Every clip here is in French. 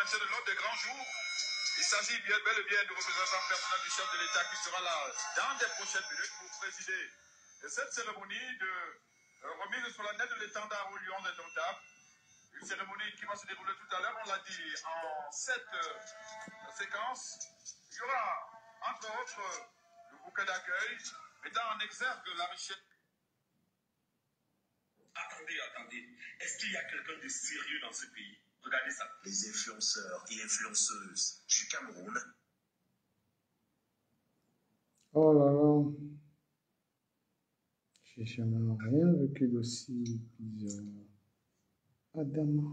maintien de l'ordre des grands jours. Il s'agit bel et bien du représentant personnel du chef de l'État qui sera là dans des prochaines minutes pour présider cette cérémonie de remise solennelle de l'étendard au lion indomptable. Une cérémonie qui va se dérouler tout à l'heure, on l'a dit, en 7 séquences. Il y aura, entre autres, le bouquet d'accueil, mettant en exergue la richesse. Attendez. Est-ce qu'il y a quelqu'un de sérieux dans ce pays? Regardez ça. Les influenceurs et influenceuses du Cameroun. Oh là là. J'ai jamais rien vécu d'aussi bizarre. Adama.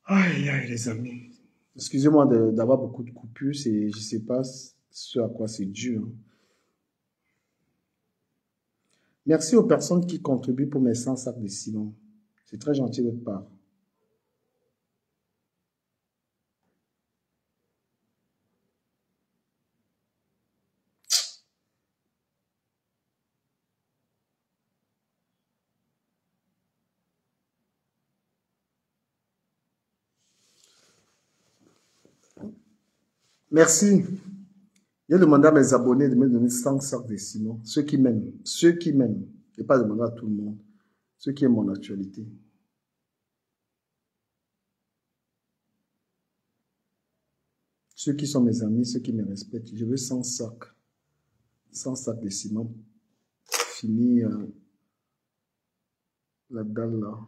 Aïe, aïe, les amis. Excusez-moi d'avoir beaucoup de coupures, je ne sais pas ce à quoi c'est dû. Hein. Merci aux personnes qui contribuent pour mes 100 sacs de ciment. C'est très gentil de votre part. Merci. J'ai demandé à mes abonnés de me donner 100 sacs de ciment. Ceux qui m'aiment. Ceux qui m'aiment. Je n'ai pas demandé à tout le monde. Ceux qui aiment mon actualité. Ceux qui sont mes amis, ceux qui me respectent. Je veux 100 sacs. 100 sacs de ciment. Fini la dalle là.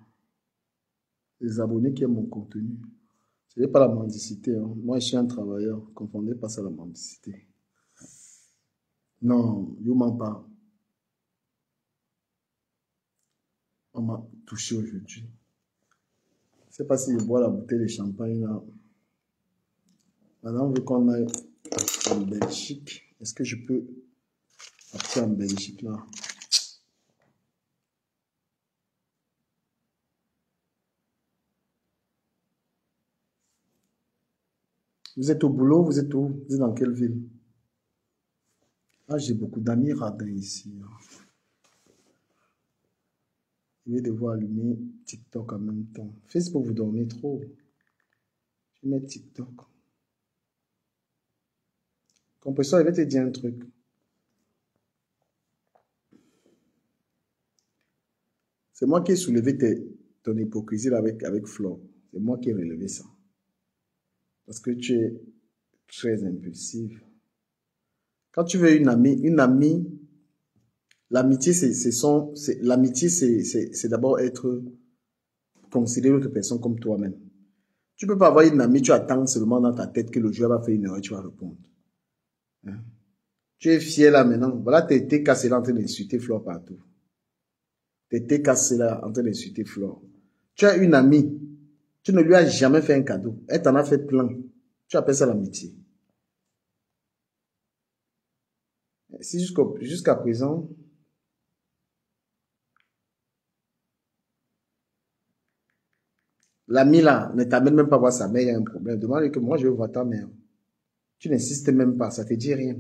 Les abonnés qui aiment mon contenu. Ce n'est pas la mendicité. Hein. Moi, je suis un travailleur. Ne confondez pas ça à la mendicité. Non, je ne mens pas. On m'a touché aujourd'hui. Je ne sais pas si je bois la bouteille de champagne là. Maintenant, vu qu'on aille en Belgique, est-ce que je peux partir en Belgique là? Vous êtes au boulot, vous êtes où? Vous êtes dans quelle ville? Ah, j'ai beaucoup d'amis radins ici. Je vais devoir allumer TikTok en même temps. Facebook, vous dormez trop. Je vais mettre TikTok. Compresseur, je vais te dire un truc. C'est moi qui ai soulevé ton hypocrisie là avec Flo. C'est moi qui ai relevé ça. Parce que tu es très impulsive. Quand tu veux une amie, l'amitié, c'est d'abord être considérer l'autre personne comme toi-même. Tu ne peux pas avoir une amie, tu attends seulement dans ta tête que le joueur va faire une erreur et tu vas répondre. Hein? Tu es fier là maintenant. Voilà, t'es cassé là en train d'insulter Flore partout. T'es cassé là en train d'insulter Flore. Tu as une amie, tu ne lui as jamais fait un cadeau. Elle t'en a fait plein. Tu appelles ça l'amitié. Si jusqu'à présent, l'ami là ne t'amène même pas voir sa mère, il y a un problème. Demande-lui que moi je veux voir ta mère. Tu n'insistes même pas, ça te dit rien.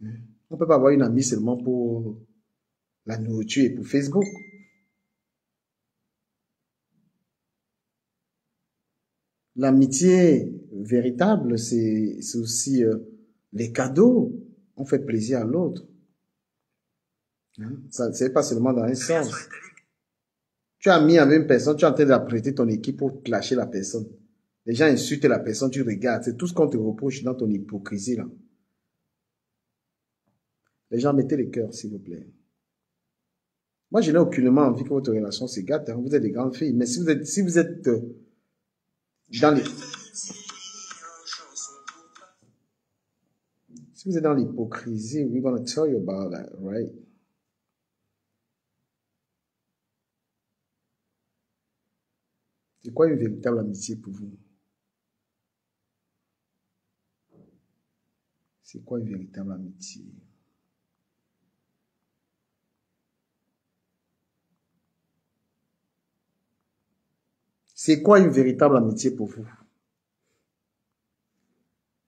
On ne peut pas avoir une amie seulement pour la nourriture et pour Facebook. L'amitié véritable, c'est aussi les cadeaux. On fait plaisir à l'autre. Ça, c'est pas seulement dans un sens. Tu as mis avec une personne, tu es en train d'apprêter ton équipe pour clasher la personne. Les gens insultent la personne, tu regardes. C'est tout ce qu'on te reproche dans ton hypocrisie là. Les gens, mettez les cœurs, s'il vous plaît. Moi, je n'ai aucunement envie que votre relation se gâte. Hein. Vous êtes des grandes filles. Mais si vous êtes dans les... Si vous êtes dans l'hypocrisie, we're going to tell you about that, right? C'est quoi une véritable amitié pour vous? C'est quoi une véritable amitié? C'est quoi une véritable amitié pour vous?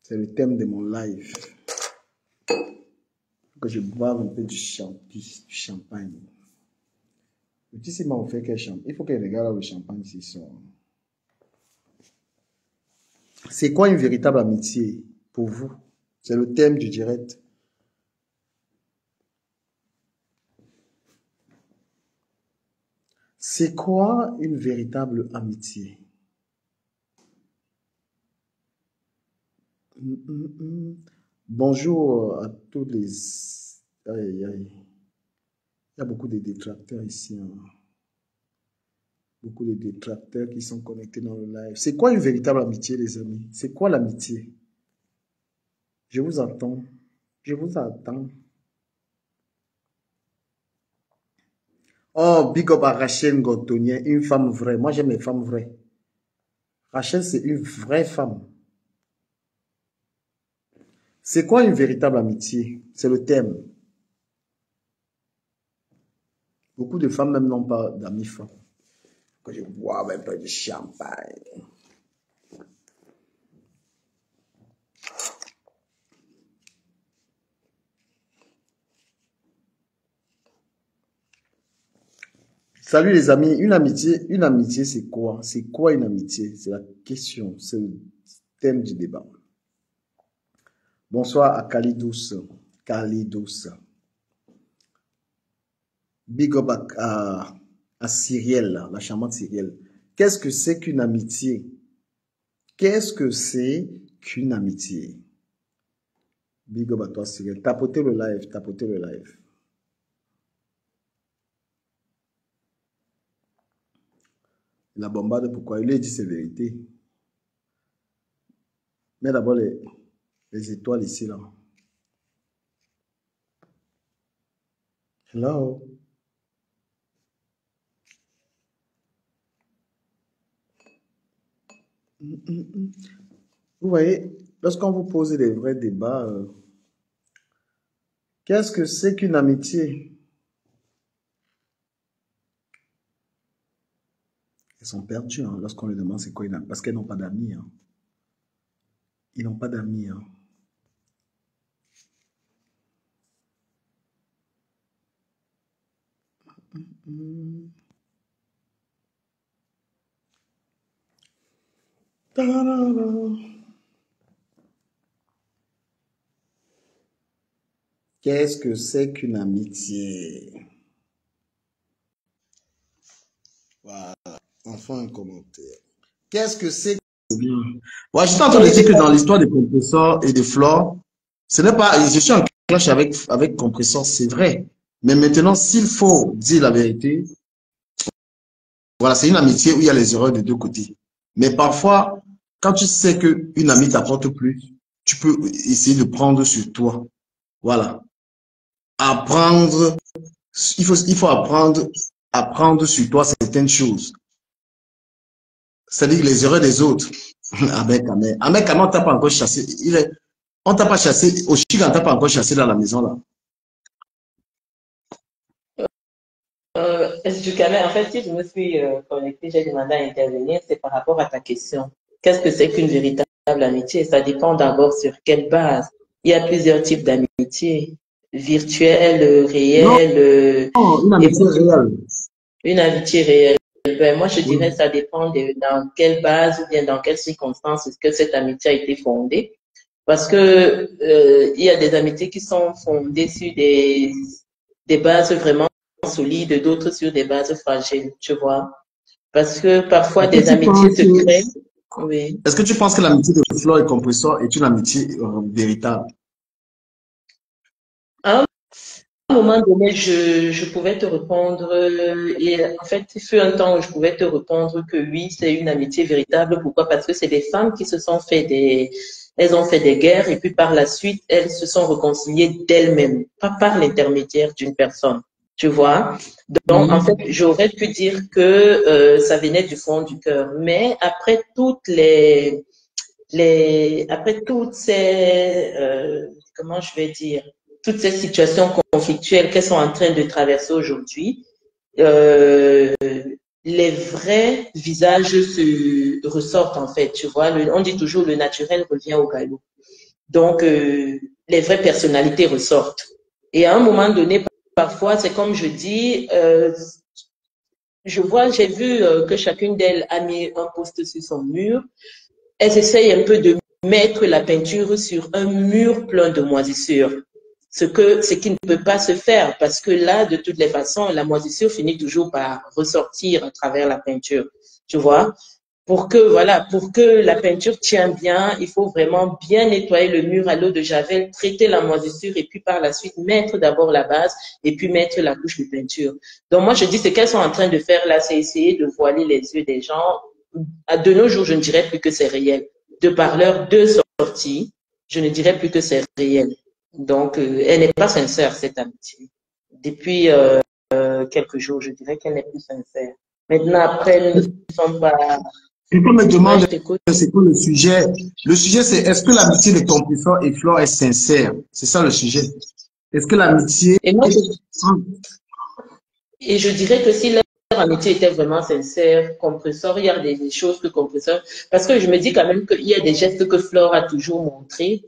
C'est le thème de mon live. Que je boive un peu du champagne. Le petit s'il m'a offert quel champagne. Il faut qu'elle regarde là, le champagne s'il sort. C'est quoi une véritable amitié pour vous? C'est le thème du direct. C'est quoi une véritable amitié? Bonjour à tous les... Aïe, aïe. Il y a beaucoup de détracteurs ici. Hein. Beaucoup de détracteurs qui sont connectés dans le live. C'est quoi une véritable amitié, les amis? C'est quoi l'amitié? Je vous attends. Je vous attends. Oh, big up à Rachel Ngotonien, une femme vraie. Moi, j'aime les femmes vraies. Rachel, c'est une vraie femme. C'est quoi une véritable amitié? C'est le thème. Beaucoup de femmes même n'ont pas d'amis femmes. Quand je bois un peu de champagne. Salut les amis, une amitié c'est quoi? C'est quoi une amitié? C'est la question, c'est le thème du débat. Bonsoir à Kalidous. Big up à Cyrielle, la charmante Cyrielle. Qu'est-ce que c'est qu'une amitié? Qu'est-ce que c'est qu'une amitié? Big up à toi Cyrielle. Tapotez le live, tapotez le live. La bombarde, pourquoi? Il lui a dit ses vérités. Mais d'abord les étoiles ici, là. Hello. Vous voyez, lorsqu'on vous pose des vrais débats, qu'est-ce que c'est qu'une amitié? Elles sont perdues hein, lorsqu'on leur demande c'est quoi une amitié. Parce qu'elles n'ont pas d'amis. Hein. Ils n'ont pas d'amis. Hein. Qu'est-ce que c'est qu'une amitié? Voilà. Enfin un commentaire. Qu'est-ce que c'est? Ouais, je suis en train de dire que dans l'histoire des compresseurs et des flores, ce n'est pas, je suis en clash avec compresseur, c'est vrai. Mais maintenant, s'il faut dire la vérité, voilà, c'est une amitié où il y a les erreurs de deux côtés. Mais parfois, quand tu sais qu'une amie t'apporte plus, tu peux essayer de prendre sur toi. Voilà. Apprendre, il faut apprendre sur toi certaines choses. C'est-à-dire les erreurs des autres. Avec Ahmed. Ahmed, comment on t'a pas encore chassé? On t'a pas chassé, au Chili, on t'a pas encore chassé dans la maison, là. En fait, si je me suis connectée, j'ai demandé à intervenir, c'est par rapport à ta question. Qu'est-ce que c'est qu'une véritable amitié? Ça dépend d'abord sur quelle base. Il y a plusieurs types d'amitié. Virtuelle, réelle. Non, une amitié réelle. Une amitié réelle. Ben, moi, je dirais ça dépend de dans quelle base ou bien dans quelles circonstances est-ce que cette amitié a été fondée. Parce que il y a des amitiés qui sont fondées sur des bases vraiment solides, d'autres sur des bases fragiles, tu vois. Parce que parfois des amitiés se créent. Oui. Est-ce que tu penses que l'amitié de Flo et Compressor est une amitié véritable? À un moment donné, je pouvais te répondre, et en fait, il fut un temps où je pouvais te répondre que oui, c'est une amitié véritable. Pourquoi? Parce que c'est des femmes qui se sont fait elles ont fait des guerres et puis par la suite, elles se sont réconciliées d'elles-mêmes, pas par l'intermédiaire d'une personne. Tu vois? Donc, en fait, j'aurais pu dire que ça venait du fond du cœur. Mais après après toutes ces, comment je vais dire, toutes ces situations conflictuelles qu'elles sont en train de traverser aujourd'hui, les vrais visages se ressortent en fait, tu vois. On dit toujours le naturel revient au galop. Donc, les vraies personnalités ressortent. Et à un moment donné, parfois, c'est comme je dis, j'ai vu que chacune d'elles a mis un post sur son mur. Elles essayent un peu de mettre la peinture sur un mur plein de moisissures. Ce qui ne peut pas se faire parce que là, de toutes les façons, la moisissure finit toujours par ressortir à travers la peinture. Tu vois? Pour que la peinture tienne bien, il faut vraiment bien nettoyer le mur à l'eau de Javel, traiter la moisissure et puis par la suite mettre d'abord la base et puis mettre la couche de peinture. Donc moi je dis ce qu'elles sont en train de faire là, c'est essayer de voiler les yeux des gens. De nos jours, je ne dirais plus que c'est réel. De par leurs deux sorties, je ne dirais plus que c'est réel. Donc elle n'est pas sincère cette amitié. Depuis quelques jours, je dirais qu'elle n'est plus sincère. Maintenant après, nous ne sommes pas. Ce qu'on me Ouais, demande, je t'écoute. c'est quoi le sujet? Le sujet, c'est est-ce que l'amitié de Compulsor et Flore est sincère? C'est ça le sujet. Est-ce que l'amitié... Et moi, et je dirais que si leur amitié était vraiment sincère, Compressor, il y a des choses que Compressor, parce que je me dis quand même qu'il y a des gestes que Flore a toujours montrés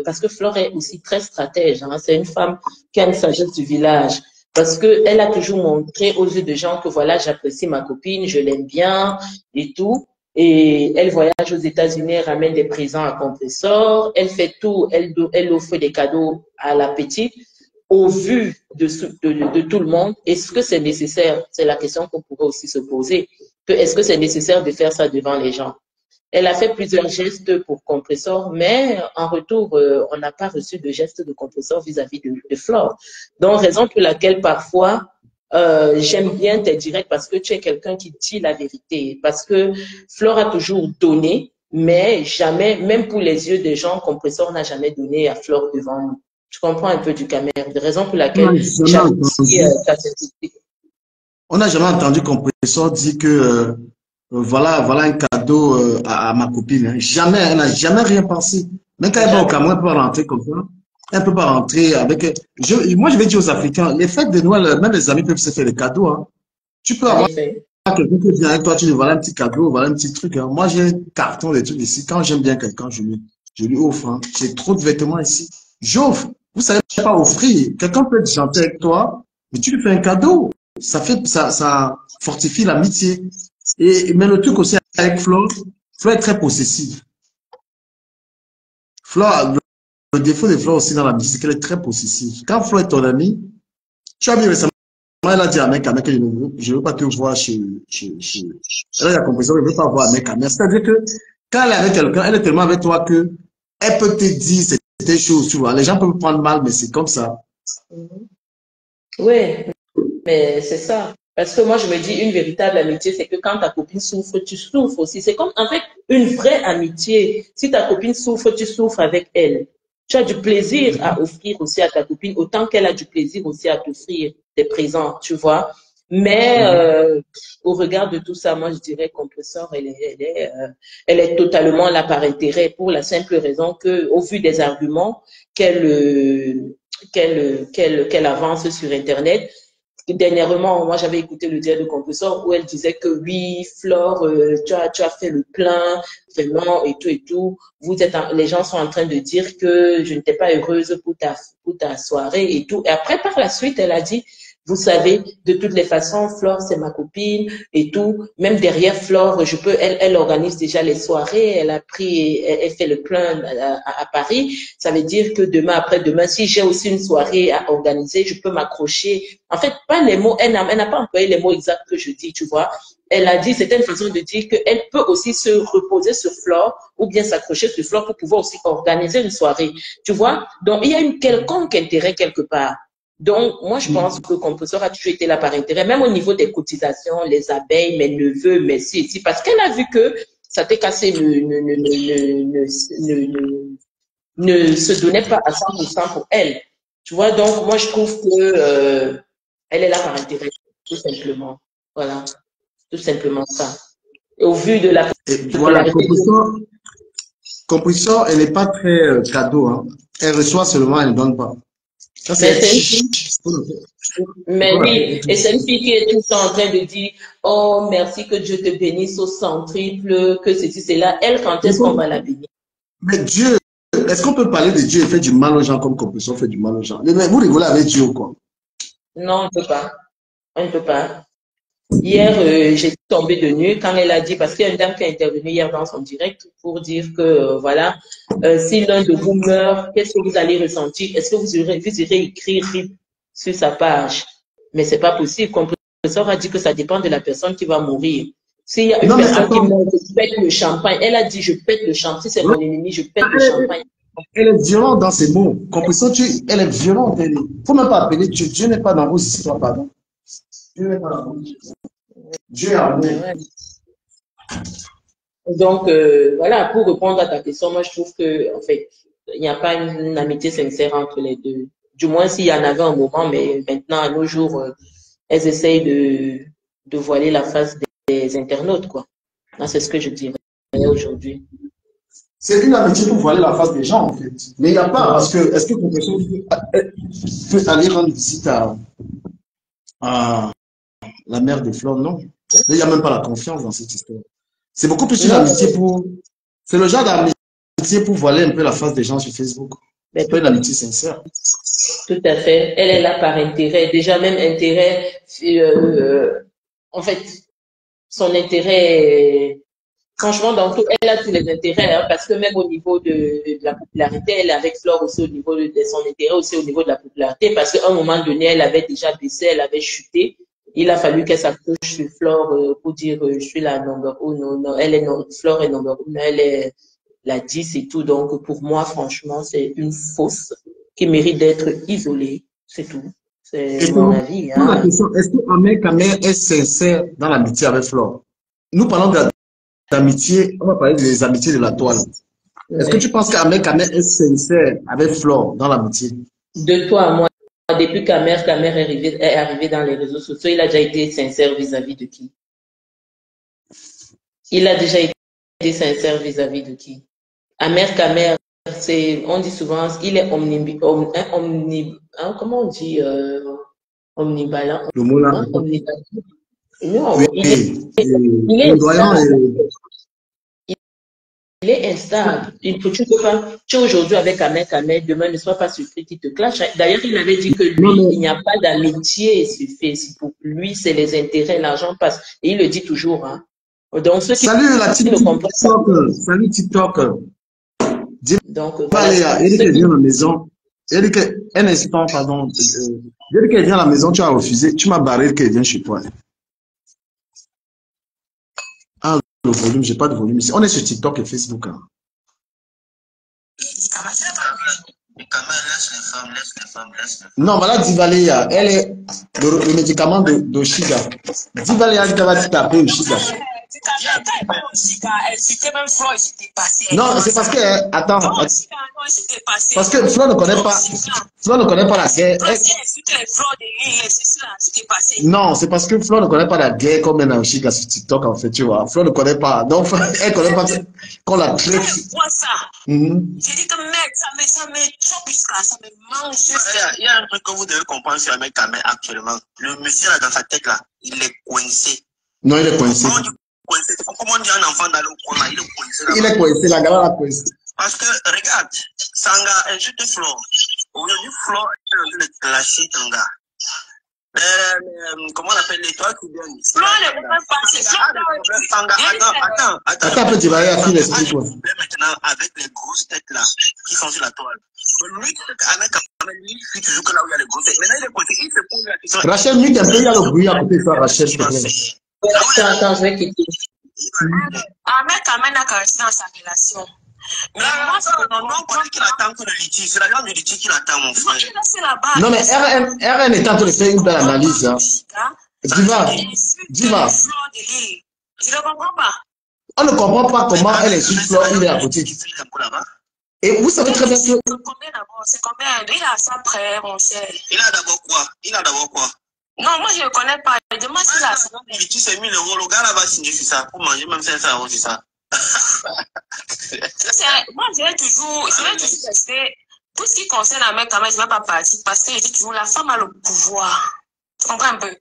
parce que Flore est aussi très stratège, hein, c'est une femme qui a une sagesse du village. Parce que elle a toujours montré aux yeux de gens que voilà, j'apprécie ma copine, je l'aime bien et tout. Et elle voyage aux États-Unis, elle ramène des présents à Compressor, elle fait tout, elle offre des cadeaux à la petite au vu de tout le monde, est-ce que c'est nécessaire? C'est la question qu'on pourrait aussi se poser. Est-ce que c'est nécessaire de faire ça devant les gens? Elle a fait plusieurs gestes pour Compressor, mais en retour, on n'a pas reçu de gestes de Compressor vis-à-vis de Flore. Donc, raison pour laquelle parfois, j'aime bien tes directs parce que tu es quelqu'un qui dit la vérité. Parce que Flore a toujours donné, mais jamais, même pour les yeux des gens, Compressor n'a jamais donné à Flore devant nous. Tu comprends un peu du Cameroun. De raison pour On n'a laquelle jamais j'apprécie entendu, ta sincérité. on n'a jamais entendu Compressor dire que voilà un cadeau à ma copine, hein. Jamais, elle n'a jamais rien pensé. Même quand elle va au Jamais. Cameroun, elle peut pas rentrer comme ça. Elle ne peut pas rentrer avec... moi, je vais dire aux Africains, les fêtes de Noël, même les amis peuvent se faire des cadeaux, hein. Tu peux En avoir effet. quelqu'un qui vient avec toi, tu lui voilà un petit cadeau, voilà un petit truc, hein. Moi, j'ai un carton des trucs ici. Quand j'aime bien quelqu'un, je lui offre, hein. J'ai trop de vêtements ici. J'offre. Vous savez pas offrir. Quelqu'un peut être gentil avec toi, mais tu lui fais un cadeau. Ça fortifie l'amitié. Mais le truc aussi avec Flo, Flo est très possessive. Flo, le défaut de Flo aussi dans l'amitié, c'est qu'elle est très possessive. Quand Flo est ton ami, tu as vu récemment, elle a dit à mec, je veux pas te voir elle a compris ça, je veux pas voir un mec. C'est-à-dire que quand elle est avec quelqu'un, elle est tellement avec toi que elle peut te dire des choses, tu vois. Les gens peuvent prendre mal, mais c'est comme ça. Oui, mais c'est ça. Parce que moi, je me dis, une véritable amitié, c'est que quand ta copine souffre, tu souffres aussi. C'est comme, en fait, une vraie amitié. Si ta copine souffre, tu souffres avec elle. Tu as du plaisir à offrir aussi à ta copine, autant qu'elle a du plaisir aussi à t'offrir des présents, tu vois. Mais au regard de tout ça, moi, je dirais qu'on peut sortir, elle est totalement là par intérêt pour la simple raison que, au vu des arguments qu'elle avance sur Internet, dernièrement, moi, j'avais écouté le dialogue de Compressor où elle disait que oui, Flore, tu as fait le plein, vraiment, et tout. Les gens sont en train de dire que je n'étais pas heureuse pour ta soirée et tout. Et après, par la suite, elle a dit, vous savez, de toutes les façons, Flore, c'est ma copine et tout. Même derrière Flore, elle organise déjà les soirées. Elle fait le plein à Paris. Ça veut dire que demain, après-demain, si j'ai aussi une soirée à organiser, je peux m'accrocher. En fait, pas les mots, elle n'a pas employé les mots exacts que je dis, tu vois. Elle a dit, c'était une façon de dire qu'elle peut aussi se reposer sur Flore ou bien s'accrocher sur Flore pour pouvoir aussi organiser une soirée, tu vois. Donc, il y a une quelconque intérêt quelque part. Donc, moi, je pense que Compressor a toujours été là par intérêt, même au niveau des cotisations, les abeilles, mes neveux, mes ci, parce qu'elle a vu que ça t'est cassé ne se donnait pas à 100% pour elle. Tu vois, donc moi je trouve que elle est là par intérêt, tout simplement. Voilà, tout simplement ça. Et au vu de la Et voilà, popularité, Compressor, elle n'est pas très cadeau, hein. Elle reçoit seulement, elle ne donne pas. Ça, c'est mais être c'est une fille, chiche. mais oui, et c'est une fille qui est tout le temps en train de dire, oh merci, que Dieu te bénisse au centuple, que ceci, c'est là. Elle, quand est-ce qu'on va la bénir? Mais Dieu, est-ce qu'on peut parler de Dieu et faire du mal aux gens comme Compressor fait du mal aux gens? Mais vous rigolez avec Dieu ou quoi? Non, on ne peut pas. On ne peut pas. Hier, j'étais tombée de nuit quand elle a dit, parce qu'il y a une dame qui est intervenue hier dans son direct pour dire que, voilà, si l'un de vous meurt, qu'est-ce que vous allez ressentir? Est-ce que vous irez écrire RIP sur sa page? Mais c'est pas possible. Comme le professeur a dit que ça dépend de la personne qui va mourir. S'il y a une Non, mais personne qui attends. meurt, je pète le champagne. Elle a dit, je pète le champagne. Si c'est mon ennemi, je pète le Elle, champagne. elle est violente dans ses mots. Compréhension, elle est violente. Il ne faut même pas appeler Dieu. Dieu n'est pas dans vos histoires, pardon. Dieu n'est pas dans vos histoires. Dieu est amour. Ouais. Donc, voilà, pour répondre à ta question, moi, je trouve que, en fait, il n'y a pas une amitié sincère entre les deux. Du moins, s'il y en avait un moment, mais maintenant, à nos jours, elles essayent de voiler la face des internautes, quoi. C'est ce que je dirais aujourd'hui. C'est une amitié pour voiler la face des gens, en fait. Mais il n'y a pas, parce que, est-ce que Compréhension peut aller rendre visite à la mère de Flore? Non. Il n'y a même pas la confiance dans cette histoire. C'est beaucoup plus une amitié pour. C'est le genre d'amitié pour voiler un peu la face des gens sur Facebook. C'est pas une amitié sincère. Tout à fait. Elle est là par intérêt. Déjà, même intérêt, en fait, son intérêt, franchement, dans tout, elle a tous les intérêts, hein, parce que même au niveau de la popularité, elle est avec Flore aussi au niveau de son intérêt, aussi au niveau de la popularité, parce qu'à un moment donné, elle avait déjà baissé, elle avait chuté. Il a fallu qu'elle s'accroche sur Flore pour dire je suis la number 1. Non, elle est Flore est number 1, elle est la 10 et tout. Donc pour moi, franchement, c'est une fausse qui mérite d'être isolée. C'est tout. C'est mon avis. Hein. La question, est-ce que Ahmed Kamer est sincère dans l'amitié avec Flore? Nous parlons d'amitié, on va parler des amitiés de la toile. Est-ce que tu penses qu'Ahmed Kamer est sincère avec Flore dans l'amitié? De toi à moi. Depuis qu'Amer est arrivé dans les réseaux sociaux, il a déjà été sincère vis-à-vis de qui? Il a déjà été sincère vis-à-vis de qui? Amer Kamer, on dit souvent, il est comment on dit omnibalent? Le mot là. Omnibalent. Non, oui, il est instable. Tu peux pas. Tu es aujourd'hui avec Ahmed Kamer, demain ne sois pas surpris qu'il te clash. D'ailleurs, il avait dit que lui, il n'y a pas d'amitié sur Facebook. Lui, c'est les intérêts, l'argent passe. Et il le dit toujours. Hein. Donc, ceux qui salut la TikTok. Salut TikTok. Donc, voilà. Il dit qu'elle vient à la maison. Il dit qu'un instant, pardon. Il dit qu'elle vient à la maison, tu as refusé. Tu m'as barré qu'elle vient chez toi. Ah, le volume, j'ai pas de volume ici. On est sur TikTok et Facebook. Hein. Non, voilà Divaléa. Elle est le médicament de Shiga. Divaléa, elle va taper Shiga. Non, c'est parce que, attends, parce que Flo ne connaît pas la guerre. Non, c'est parce que Flo ne connaît pas la guerre comme elle a Shiga sur TikTok, en fait, tu vois. Flo ne connaît pas, donc elle ne connaît pas qu'on la traite. J'ai dit que mec, ça me choque jusqu'à ça me mange. Il y a un truc que vous devez comprendre sur Ahmed Kamer actuellement. Le monsieur là dans sa tête là, il est coincé. Non, il est coincé. Comment on dit un enfant d'aller au coin là, il est coincé là. Il est coincé, la gare l'a coincé. Parce que regarde, Sanga insulte Flore. Aujourd'hui, Flore est en train de clasher Sanga. Comment on appelle les toits qui viennent? Flore ne peut pas passer. Sanga, attends. Attends, tu vas aller à qui l'explique quoi. Maintenant, avec les grosses têtes là, qui sont sur la toile. Lui, Ahmed Kamer, lui, il toujours que là où il y a les grosses têtes. Maintenant, il est coincé, il se pose la question. Rachel, mute un peu, il y a le bruit à côté de ça, Rachel, s'il te plaît. Attends, je vais quitter. Ahmed Kamer n'a qu'à rester dans sa relation. Mais moi, on dit qu'il attend que le litige. C'est la grande du litige qu'il attend, mon frère. Non, mais RN est en train de faire une belle analyse. Hein. Diva. Je ne comprends pas. On ne comprend pas comment elle est sur Flore, il est à côté. Et vous savez très bien que. C'est combien? Il a ça près, mon cher. Il a d'abord quoi? Non, moi je ne connais pas. Demande s'il a ça. Tu sais 1000 €, le gars là va signer sur ça. Pour manger même 500 €, c'est ça. Moi je vais toujours rester. Tout ce qui concerne Ahmed Kamer, je ne vais pas partir parce que je dis toujours la femme a le pouvoir. Tu comprends un peu?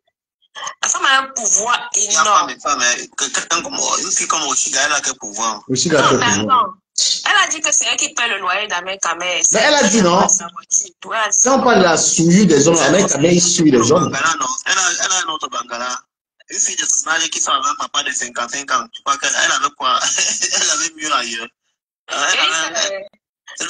La femme a un pouvoir énorme. Quelqu'un comme une fille comme Oshiga, elle a quel pouvoir? Oshiga a quel pouvoir? Elle a dit que c'est elle qui paie le loyer d'Ahmed Kamer. Mais elle a dit non. Quand on parle de la souillure des hommes, Ahmed Kamer, il souille les hommes. Elle a un autre bangala. Une fille de son âge qui sont avec un papa de 55 ans. Tu crois qu'elle avait quoi? Elle avait mieux ailleurs. Il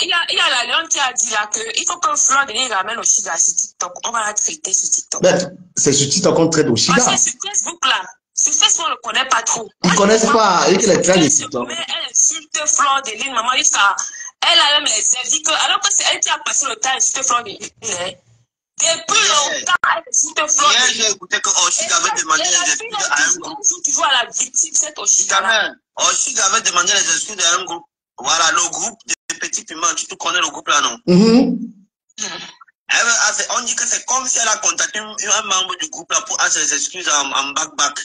y a la Lyon qui a dit là qu'il faut que Fleur Denis ramène Oshiga sur TikTok. On va la traiter sur TikTok. C'est sur TikTok qu'on traite Oshiga. Parce que sur Facebook là, sur Facebook on ne le connaît pas trop. Ils ne connaissent pas. Et qu'elle est très TikTok. Elle insulte Fleur Denis, maman, elle a même les avis que, alors que c'est elle qui a passé le temps à insulter Fleur Denis. Depuis longtemps, elle insulte Fleur Denis. J'ai écouté que Oshiga avait demandé les excuses à un groupe. On joue toujours à la victime, cette Oshiga. Oshiga avait demandé les excuses à un groupe. Voilà, le groupe de Petit Piment, tu connais le groupe là, non? On dit que c'est comme si elle a contacté un membre du groupe là pour avoir ses excuses en back-back.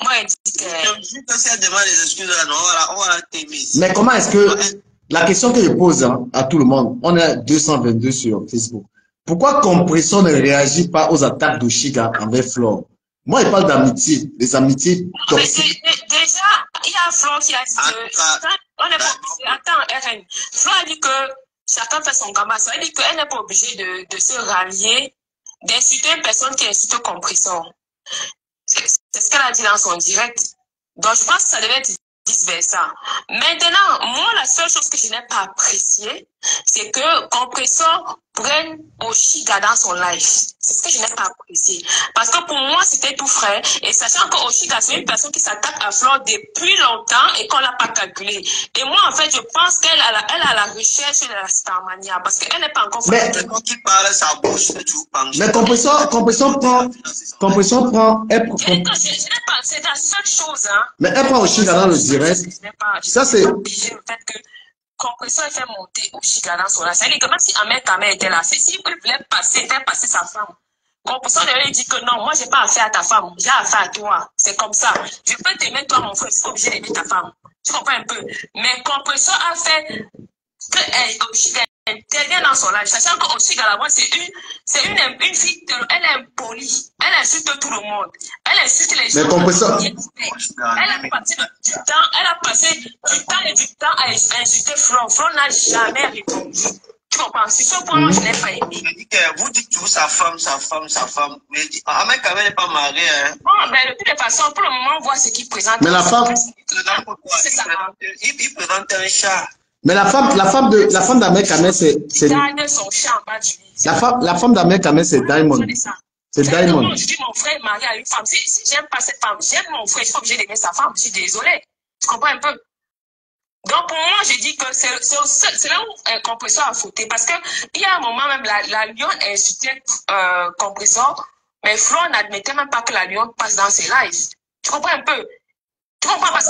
Moi, elle dit que si elle demande les excuses là, non, on va la t'aimer. Mais comment est-ce que... La question que je pose à tout le monde, on est à 222 sur Facebook. Pourquoi Compression ne réagit pas aux attaques d'Oshiga envers Flore? Moi, il parle d'amitié, des amitiés toxiques. Déjà, il y a Flore qui a dit que... Attends, RN. Flore a dit que chacun fait son combat. Ça veut dire qu'elle n'est pas obligée de se rallier, d'insulter une personne qui insulte Compression. C'est ce qu'elle a dit dans son direct. Donc, je pense que ça devait être vice-versa. Maintenant, moi, la seule chose que je n'ai pas appréciée, c'est que Compressor prenne Oshiga dans son live. C'est ce que je n'ai pas apprécié. Parce que pour moi, c'était tout frais. Et sachant que Oshiga, c'est une personne qui s'attaque à Flore depuis longtemps et qu'on l'a pas calculé. Et moi, en fait, je pense qu'elle a la recherche de la Starmania. Parce qu'elle n'est pas encore... Mais qui parle sa bouche, mais Compressor prend... Je n'ai pas... C'est la seule chose, hein. Mais elle prend Oshiga dans le direct. Ça, c'est... Compressor fait monter Oshiga dans son live. C'est-à-dire que même si Ahmed Kamel était là, s'il voulait faire passer sa femme, Compressor lui dit que non, moi j'ai pas affaire à ta femme, j'ai affaire à toi. C'est comme ça. Je peux t'aimer toi mon frère, je suis pas obligé d'aimer ta femme. Tu comprends un peu? Mais Compressor a fait que Oshiga intervient dans son live, sachant que Oshiga là-bas c'est une fille, elle est impolie, elle insulte tout le monde, elle insulte les gens. Mais Compressor... Elle a passé du temps et du temps à insulter Flore. Flore n'a jamais répondu. Tu comprends? C'est ce point-là je n'ai pas aimé. Vous dites toujours sa femme. Mais Ahmed Kamel n'est pas marié. Hein. Bon, mais de toutes les façons, pour le moment, on voit ce qu'il présente. Mais la femme... Il présente un chat. Mais la femme d'Ahmed Kamel, c'est... son chat en bas du lit. La femme d'Ahmed Kamel, c'est Diamond. C'est Diamond. Je dis mon frère est marié à une femme. Si j'aime pas cette femme, j'aime mon frère, je suis pas obligé d'aimer sa femme. Je suis désolée. Tu comprends un peu? Donc pour moi, je dis que c'est là où Compressor a fauté. Parce qu'il y a un moment même, la Lyon insultait Compressor, mais Flore n'admettait même pas que la Lyon passe dans ses lives. Tu comprends un peu? Tu comprends? Parce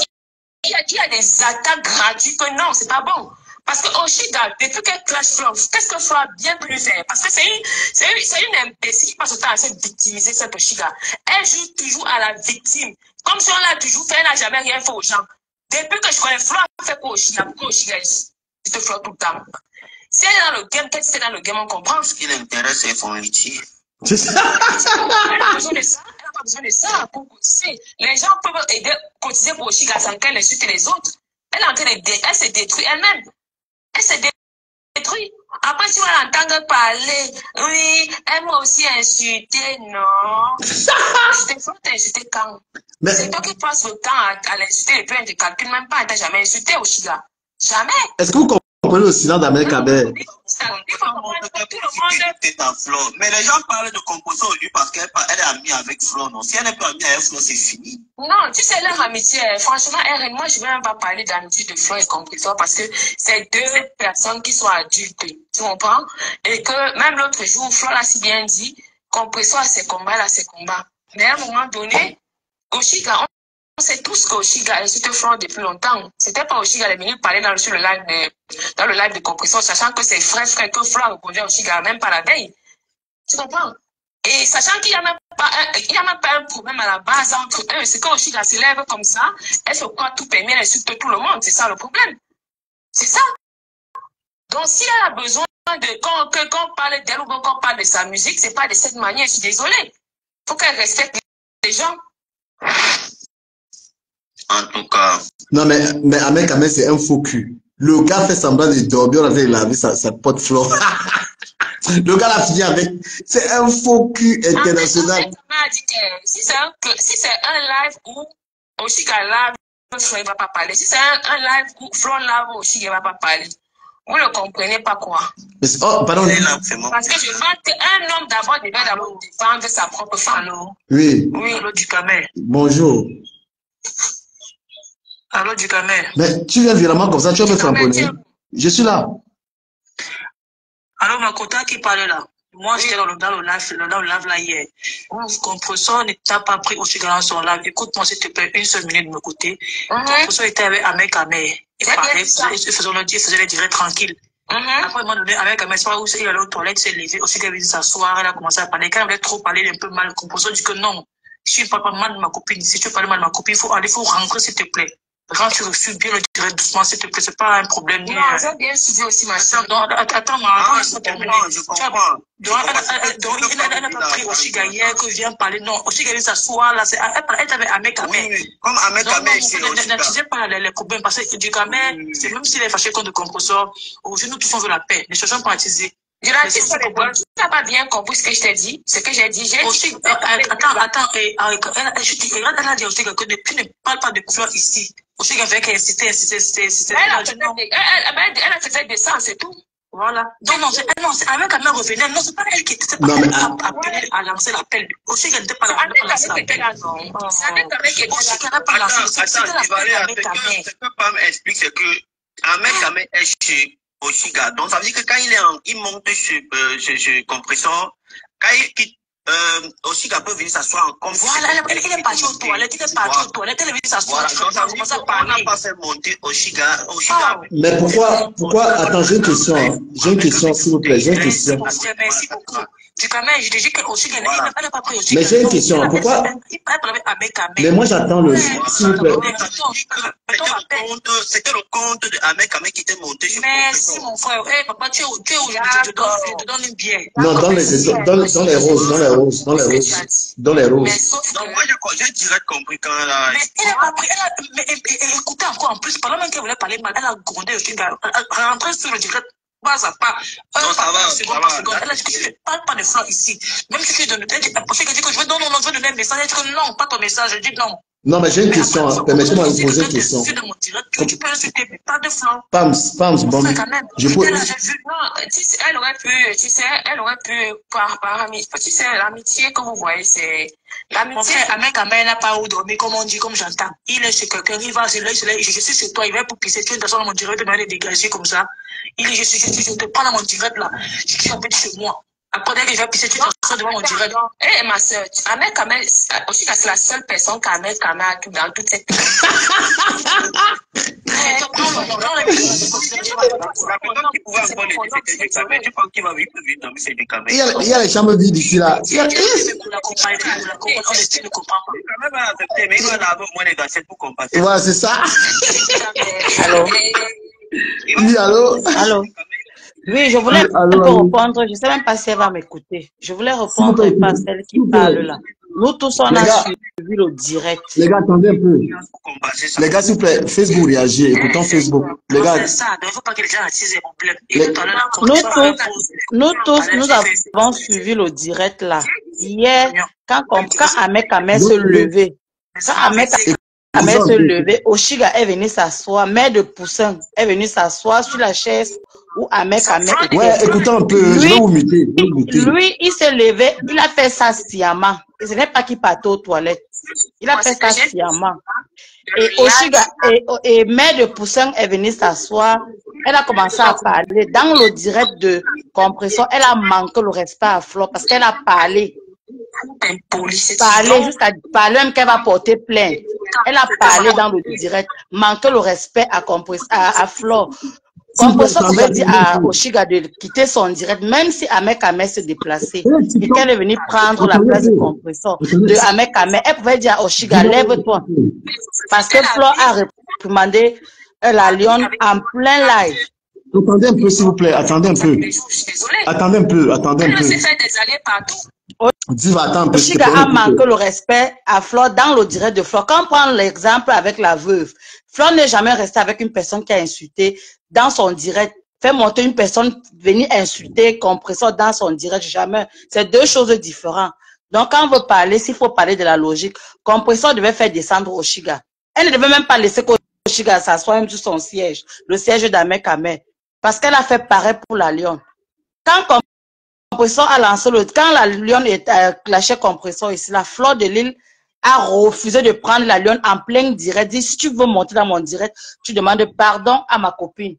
qu'il y a des attaques gratuites que non, c'est pas bon. Parce que Oshiga, depuis qu'elle clash Flore, qu'est-ce que Flore a bien pu faire? Parce que c'est une imbécile qui passe le temps à se victimiser, cette Oshiga. Elle joue toujours à la victime. Comme si on l'a toujours fait, elle n'a jamais rien fait aux gens. Depuis que je connais Flore, elle fait quoi Oshiga? Pourquoi Oshiga te Flore tout le temps? Si elle est dans le game, qu'est-ce que c'est dans le game, on comprend. Ce qui l'intéresse, c'est son métier. Elle n'a pas besoin de ça. Elle n'a pas besoin de ça pour cotiser. Les gens peuvent aider, cotiser pour Oshiga sans qu'elle insulte les autres. Elle est en train elle se détruit elle-même. Elle se détruit. Après, tu vas l'entendre parler. Oui, elle m'a aussi insulté. Non. Je t'ai fait insulter quand? C'est toi qui passes le temps à l'insulter et puis elle ne te calcule même pas. Elle t'a jamais insulté, Oshiga. Jamais. Est-ce que vous comprenez le silence d'Ahmed Kamel? Mais les gens parlent de Compressor aujourd'hui parce qu'elle est amie avec Flore. Non, si elle n'est pas amie avec Flore, c'est fini. Non, tu sais, leur amitié, franchement, moi, je ne vais même pas parler d'amitié de Flore et Compressor parce que c'est deux personnes qui sont adultes. Tu comprends? Et que même l'autre jour, Flore a si bien dit, Compressor a ses combats, elle a ses combats. Mais à un moment donné, Oshiga, on sait tous qu'Oshiga insulte Flore depuis longtemps. C'était pas Oshiga les minutes parler dans le live de Compressor, sachant que c'est frère que Flore a répondu à Oshiga, même pas la veille. Tu comprends? Et sachant qu'il n'y a même pas un problème à la base entre eux, c'est quand Oshiga se lève comme ça, elle se croit tout permis, elle insulte tout le monde. C'est ça le problème. C'est ça. Donc si elle a besoin quand on parle d'elle ou quand on parle de sa musique, c'est pas de cette manière, je suis désolée. Il faut qu'elle respecte les gens. En tout cas. Non, mais Ahmed Kamel, c'est un faux cul. Le gars fait semblant de dormir, on a laver sa pote Flore. Le gars l'a fini avec. C'est un faux cul international. Si c'est un live où Oshiga live, Flo ne va pas parler. Si c'est un live où Flo live, Oshiga ne va pas parler. Vous ne comprenez pas quoi? Oh, pardon. Parce que je vois qu'un homme d'abord devait d'abord défendre sa propre femme. Oui. Oui, allô du Camer. Bonjour. Allô du Camer. Mais tu viens violemment comme ça, tu vas me cramponner. Je suis là. Alors, Makota qui parlait là. Moi, j'étais dans le live là hier. Compressor n'a pas pris Oshiga dans son live. Écoute-moi, s'il te plaît, une seule minute de mon côté. Compressor était avec Ahmed Kamer. Il parlait, il faisait les directs tranquilles. Après, il m'a donné Ahmed Kamer, c'est pas où il allait aux toilettes, il s'est levé. Oshiga est venu s'asseoir, elle a commencé à parler. Quand elle voulait trop parler un peu mal, Compressor dit que non. Si tu ne parles pas mal de ma copine, si tu parles mal de ma copine, il faut rentrer, s'il te plaît. Quand tu reçus bien le direct doucement, s'il te plaît, c'est pas un problème. Non, j'ai bien suivi aussi ma soeur. Attends, je comprends. Donc, elle n'a pas pris Oshiga hier que vient parler. Non, Oshiga vient s'asseoir là. Elle avait Ahmed Kamer. Comme Ahmed Kamer ici. N'accusez pas les problèmes parce que du Kamer, c'est même s'il est fâché contre le compresseur, aujourd'hui nous tous on veut la paix. Ne cherchons pas à attiser. Tu n'as pas bien compris ce que je t'ai dit. Ce que j'ai dit, attends, elle a dit Oshiga que tu ne parles pas de Flo ici. Oshiga fait qu'elle insistait. Elle a fait descendre, c'est tout. Voilà. Donc, non, c'est avec Kamer revenait. Non, c'est pas elle qui était appelée à lancer l'appel. Oshiga n'était pas là pour lancer l'appel. C'est avec Kamer qui était là. Oshiga n'a pas lancé. C'était l'appel avec Kamer. Ce que Pam explique, c'est que Ahmed Kamer est chez Oshiga. Donc, ça veut dire que quand il monte ce compresseur, quand il quitte, Oshiga peut venir s'asseoir en confiance. Voilà, il est parti aux toilettes, elle est venue s'asseoir. Voilà, donc ça on n'a pas fait monter Oshiga. Mais pourquoi, attends, j'ai une question, s'il vous plaît, j'ai une question. Merci beaucoup. Du Kamer, je te dis que Oshiga, elle n'a pas pris Oshiga. Mais j'ai une question, pourquoi? Mais moi j'attends le, s'il vous plaît. C'était le compte de Ahmed Kamer qui était monté. Merci mon frère. Eh papa, tu es aujourd'hui, je te donne une bière. Non, dans les roses. Donc moi j'ai direct compris quand elle a. Mais elle n'a pas pris, mais écoutez encore en plus, pendant même qu'elle voulait parler mal, elle a grondé Oshiga, rentré sur le direct. Pas à pas. Seconde par seconde. Elle a dit que je ne parle pas de Flo ici. Même si tu donnes, elle dit que je veux donner un message. Elle dit que non, pas ton message. Je dis non. Non, mais j'ai une question. Permettez-moi de poser une question. Tu peux insulter, mais pas de Flo. Pams, bon. Elle aurait pu, par amitié. Tu sais, l'amitié que vous voyez, c'est. L'amitié, Ahmed Kamer n'a pas où dormir, comme on dit, comme j'entends. Il est chez quelqu'un, il va, je suis chez toi, il va pour pisser, tu es une personne dans mon direct, de manière dégagée comme ça. Je te prends dans mon direct là. Je suis un peu chez moi. Après, dès que je vais pisser, tu es devant mon direct. Eh, ma soeur, Ahmed Kamer, aussi, c'est la seule personne qu'Ahmed Kamer a dans toute cette. Il y a les chambres vides ici là. Voilà, c'est ça. Allô? Oui, allô? Oui, je voulais répondre. Je ne sais même pas si elle va m'écouter. Je voulais répondre à celle qui parle là. Nous tous, on a suivi le direct. Les gars, attendez un peu. Les gars, s'il vous plaît, Facebook réagit. Écoutons Facebook. Les gars. Nous tous, nous avons suivi le direct là. Hier, quand Ahmed Kamer se levait, se levait, Oshiga est venu s'asseoir, mère de Poussin est venu s'asseoir sur la chaise où Ahmed Kamer était. Ouais, écoutons un peu, je vais vous muter. Lui, il s'est levé, il a fait ça sciemment. Et ce n'est pas qu'il partait aux toilettes. Il a fait ça sciemment. Et Oshiga, et mère de Poussin est venue s'asseoir. Elle a commencé à parler. Dans le direct de Compressor, elle a manqué le respect à Flo parce qu'elle a parlé. Jusqu'à parler même qu'elle va porter plainte. Elle a parlé dans le direct, manquer le respect à Flo. Compressor pouvait dire à Oshiga de quitter son direct, même si Ahmed Kamer se déplaçait et qu'elle est venue prendre la place du Compressor de Ahmed Kamer. Elle pouvait dire à Oshiga, lève-toi. Parce que Flo a réprimandé la lionne en plein live. Attendez un peu, s'il vous plaît. Attendez un peu. Oshiga a manqué le respect à Flo dans le direct de Flo. Quand on prend l'exemple avec la veuve, Flo n'est jamais resté avec une personne qui a insulté dans son direct. faire monter une personne, venir insulter compresseur dans son direct, jamais. C'est deux choses différentes. Donc, quand on veut parler, s'il faut parler de la logique, compresseur devait faire descendre Oshiga. Elle ne devait même pas laisser qu'Oshiga s'assoie même sur son siège, le siège d'Ahmed Kamel, parce qu'elle a fait pareil pour la Lyon. Quand compresseur a lancé quand la Lyon est clashé compresseur ici, la Fleur de Lille a refusé de prendre la Lyon en plein direct. Dit, si tu veux monter dans mon direct, tu demandes pardon à ma copine.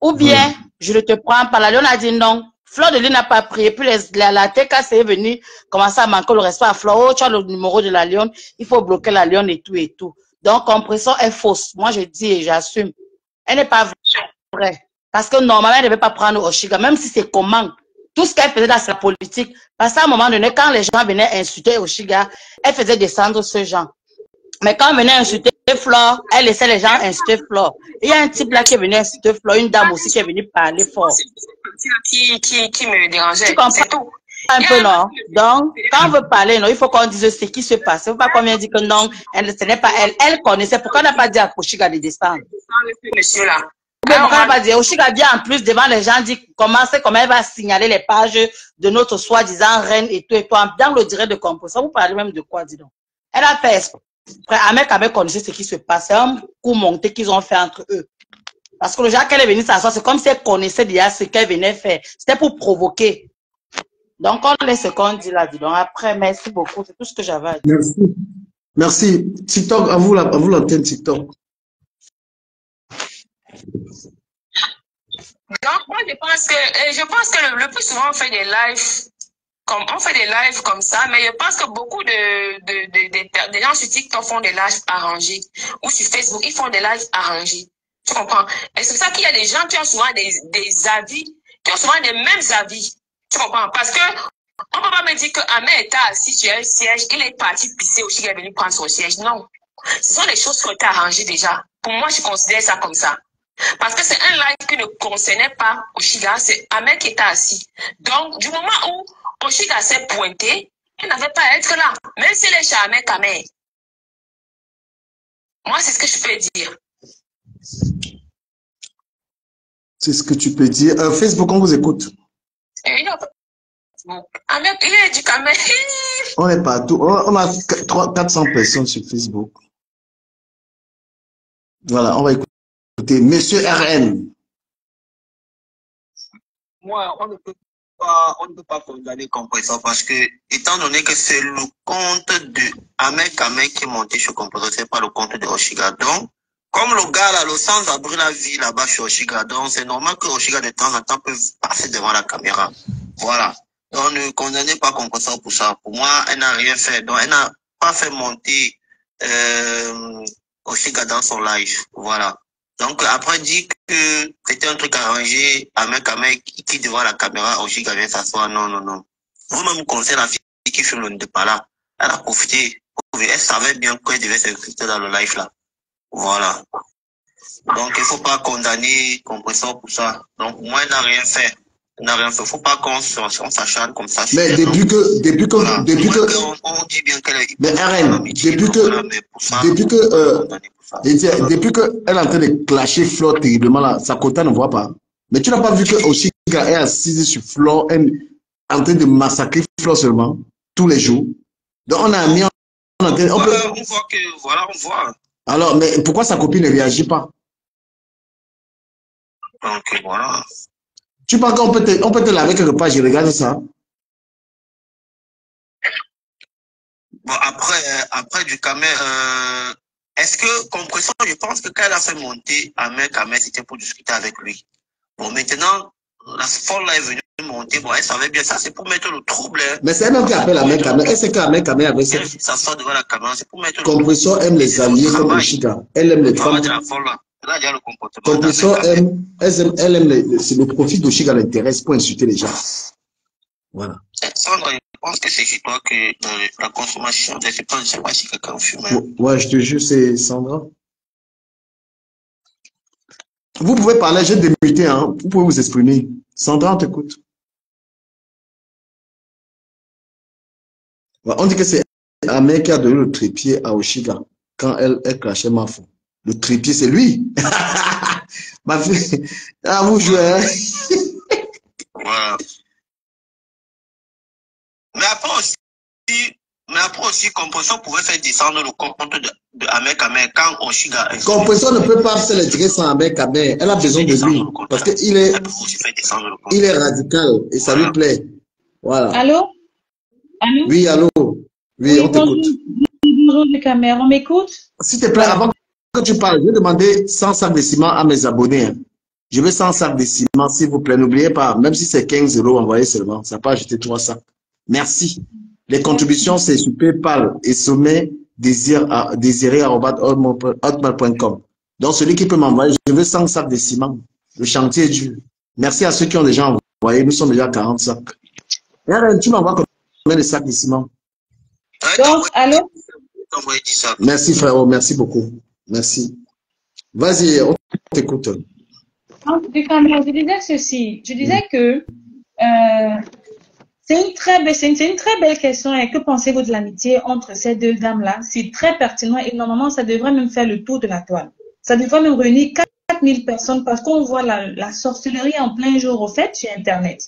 Ou bien, je ne te prends pas. La Lyon a dit non. Fleur de Lille n'a pas pris. Et puis la TKC est venue commencer à manquer le respect à Fleur. Oh, tu as le numéro de la Lyon. Il faut bloquer la Lyon et tout et tout. Donc, compresseur est fausse. Moi, je dis et j'assume. Elle n'est pas vraie. Parce que normalement, elle ne devait pas prendre Oshiga, même si c'est comment. Tout ce qu'elle faisait dans sa politique. Parce qu'à un moment donné, quand les gens venaient insulter Oshiga, elle faisait descendre ce genre. Mais quand on venait insulter Flore, elle laissait les gens insulter Flore. Il y a un type là qui est venu insulter Flore, une dame aussi qui est venue parler fort. Qui me dérangeait. Tu comprends un peu, non? Donc, quand on veut parler, non, il faut qu'on dise ce qui se passe. Il ne faut pas qu'on vienne dire que non, ce n'est pas elle. Elle connaissait. Pourquoi on n'a pas dit à Oshiga de descendre? Monsieur là. Mais pourquoi on n'a pas dit? Oshiga dit en plus devant les gens, dit comment elle va signaler les pages de notre soi-disant reine et tout et tout. Dans le direct de composition, vous parlez même de quoi, dis donc? Elle a fait exprès. Ahmed Kamel connaissait ce qui se passe. C'est un coup monté qu'ils ont fait entre eux. Parce que le genre qu'elle est venue s'asseoir, c'est comme si elle connaissait déjà ce qu'elle venait faire. C'était pour provoquer. Donc, on laisse ce qu'on dit là. Donc, après, merci beaucoup. C'est tout ce que j'avais à dire. Merci. Merci. TikTok, à vous l'antenne TikTok. Donc, moi, je pense que le plus souvent, on fait des lives. On fait des lives comme ça, mais je pense que beaucoup de gens sur TikTok font des lives arrangés. Ou sur Facebook, ils font des lives arrangés. Tu comprends? Et c'est pour ça qu'il y a des gens qui ont souvent des avis, qui ont souvent les mêmes avis. Tu comprends? Parce que on ne peut pas me dire que Ahmed était assis sur un siège, il est parti pisser aussi, il est venu prendre son siège. Non. Ce sont des choses qui ont été arrangées déjà. Pour moi, je considère ça comme ça. Parce que c'est un live qui ne concernait pas Oshiga, c'est Ahmed qui était assis. Donc, du moment où Oshiga s'est pointé, il n'avait pas à être là. Même s'il est chez Ahmed Kamel. Moi, c'est ce que je peux dire. C'est ce que tu peux dire. Facebook, on vous écoute. Ahmed, il est du Kamel. On est partout. On a 400 personnes sur Facebook. Voilà, on va écouter Monsieur RN. Moi, on ne peut pas condamner Compresseur parce que, étant donné que c'est le compte de Ahmed Kamel qui est monté sur Compresseur, c'est pas le compte de Oshiga. Donc, comme le gars là, le centre d'abri la vie là-bas chez Oshiga, donc c'est normal que Oshiga de temps en temps peut passer devant la caméra. Voilà. Donc, ne condamnez pas Compresseur pour ça. Pour moi, elle n'a rien fait. Donc, elle n'a pas fait monter Oshiga dans son live. Voilà. Donc, après, dit que c'était un truc arrangé, Ahmed Kamel qui devant la caméra, Oshiga vient s'asseoir. Non, non, non. Vous-même, vous connaissez la fille qui filme le pas là. Elle a profité. Elle savait bien qu'elle devait s'inviter dans le live là. Voilà. Donc, il ne faut pas condamner Compresseur pour ça. Donc, moi, elle n'a rien fait. Elle n'a rien fait. Il ne faut pas qu'on s'acharne comme ça. Mais depuis que, on dit bien qu'elle est. Mais RN, depuis que elle est en train de clasher Flore terriblement là, sa quota ne voit pas. Mais tu n'as pas vu que Oshiga est assise sur Flore, en train de massacrer Flore seulement, tous les jours. Donc on a mis on voit que, voilà, on voit. Alors, mais pourquoi sa copine ne réagit pas? Donc voilà. Tu penses qu'on peut te laver quelque part, je regarde ça. Bon, après du Kamel, est-ce que Compresseur, je pense que quand elle a fait monter Ahmed Kamel, c'était pour discuter avec lui. Bon, maintenant, la folle là est venue monter, bon, elle savait bien ça, c'est pour mettre le trouble. Mais c'est elle-même qui appelle Ahmed Kamel. Elle sait qu'Ahmed Kamel avait ça. Ça sort devant la caméra, c'est pour mettre le Compresseur aime les alliés comme Oshiga. Elle aime les femmes. Là, il y a le comportement. Compresseur elle aime c'est le profit d'Oshiga l'intéresse pour insulter les gens. Voilà. Sandra, je pense que c'est chez toi que la consommation, je ne sais pas si quelqu'un fume. Ouais, je te jure, c'est Sandra. Vous pouvez parler, j'ai démuté, hein. Vous pouvez vous exprimer. Sandra, on t'écoute. Ouais, on dit que c'est Ahmed qui a donné le trépied à Oshiga quand elle clashait Mafou. Le trépied, c'est lui. Ma fille, ah, vous jouez. Hein? Voilà. Mais après aussi, Compressor pouvait faire descendre le compte de Ahmed Kamel quand Oshiga. Compressor ne peut pas faire les tickets sans Ahmed Kamel. Elle a besoin de lui. Parce qu'il est, il est radical et ça lui plaît. Voilà. Allô? Allô? Oui, allô? Oui, on t'écoute. Bonjour, les caméras, on m'écoute? S'il te plaît, avant que tu parles, je vais demander 100 sacs de ciment à mes abonnés. Hein. Je veux 100 sacs de ciment, s'il vous plaît. N'oubliez pas, même si c'est 15 €, envoyez seulement. Ça peut acheter 3 sacs. Merci. Les contributions, c'est sur PayPal et sommet désiré@hotmail.com. Donc, celui qui peut m'envoyer, je veux 100 sacs de ciment. Le chantier est dur. Merci à ceux qui ont déjà envoyé. Nous sommes déjà à 40 sacs. Et tu m'envoies combien de sacs de ciment? Donc, allô? Merci, frérot. Merci beaucoup. Merci. Vas-y, on t'écoute. Je disais ceci. Je disais que c'est une très belle question. Et que pensez-vous de l'amitié entre ces deux dames-là? C'est très pertinent et normalement, ça devrait même faire le tour de la toile. Ça devrait même réunir 4000 personnes parce qu'on voit la sorcellerie en plein jour au fait sur Internet.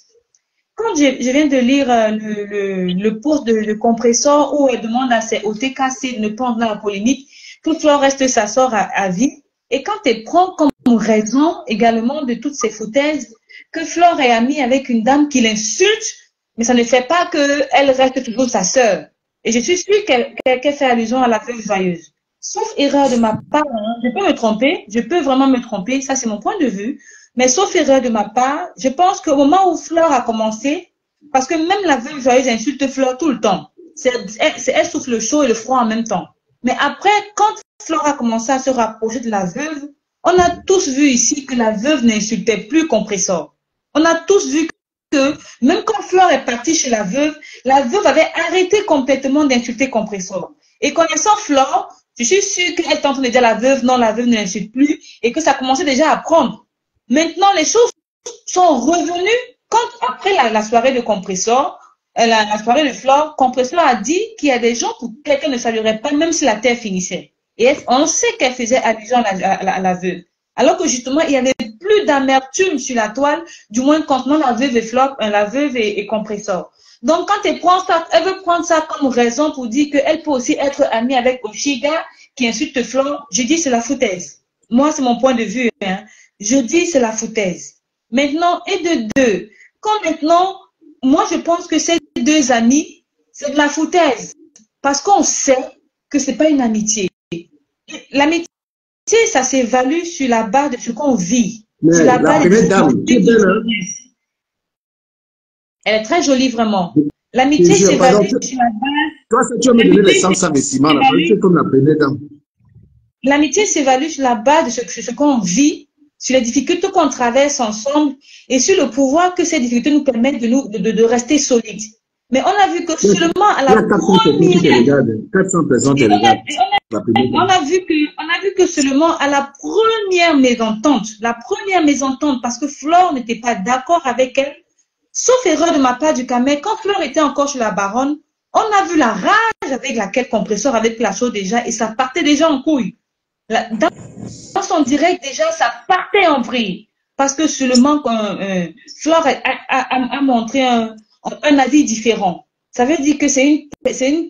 Quand je viens de lire le post de Compressor où elle demande au TKC de ne pas entrer dans la polémique, que Flore reste sa sœur à vie. Et quand elle prend comme raison également de toutes ces foutaises que Flore est amie avec une dame qui l'insulte, mais ça ne fait pas qu'elle reste toujours sa sœur. Et je suis sûre qu'elle fait allusion à la veuve joyeuse. Sauf erreur de ma part, hein, je peux me tromper, je peux vraiment me tromper, ça c'est mon point de vue. Mais sauf erreur de ma part, je pense qu'au moment où Flore a commencé, parce que même la veuve joyeuse insulte Flore tout le temps. Elle souffle le chaud et le froid en même temps. Mais après, quand Flore a commencé à se rapprocher de la veuve, on a tous vu ici que la veuve n'insultait plus Compressor. On a tous vu que même quand Flore est partie chez la veuve avait arrêté complètement d'insulter Compressor. Et connaissant Flore, je suis sûre qu'elle est en train de dire à la veuve, non, la veuve ne l'insulte plus, et que ça commençait déjà à prendre. Maintenant, les choses sont revenues quand, après la soirée de Compressor, la soirée de Flore, Compressor a dit qu'il y a des gens pour quelqu'un ne saluerait pas, même si la terre finissait. Et on sait qu'elle faisait allusion à la veuve. Alors que justement, il y avait plus d'amertume sur la toile, du moins concernant la veuve et Flore, la veuve et Compressor. Donc, quand elle prend ça, elle veut prendre ça comme raison pour dire qu'elle peut aussi être amie avec Oshiga, qui insulte Flore. Je dis c'est la foutaise. Moi, c'est mon point de vue, hein. Je dis c'est la foutaise. Maintenant, et de deux, quand maintenant, moi je pense que ces deux amis, c'est de la foutaise. Parce qu'on sait que c'est pas une amitié. L'amitié, ça s'évalue sur la base de ce qu'on vit. Mais sur la première dame, qui est belle, hein? Elle est très jolie, vraiment. L'amitié s'évalue sur la base... Toi, si tu as me donné les 100 sacs de ciment, c'est comme la première dame. L'amitié s'évalue sur la base de ce qu'on vit, sur les difficultés qu'on traverse ensemble et sur le pouvoir que ces difficultés nous permettent de rester solides. Mais on a vu que seulement à la première... 400 personnes te regardent. On a vu que seulement à la première mésentente, parce que Flore n'était pas d'accord avec elle, sauf erreur de ma part du Camet, quand Flore était encore chez la baronne, on a vu la rage avec laquelle Compressor avait pris la chose déjà et ça partait déjà en couille. Dans son direct, déjà, ça partait en vrille. Parce que seulement Flore a montré un avis différent. Ça veut dire que c'est une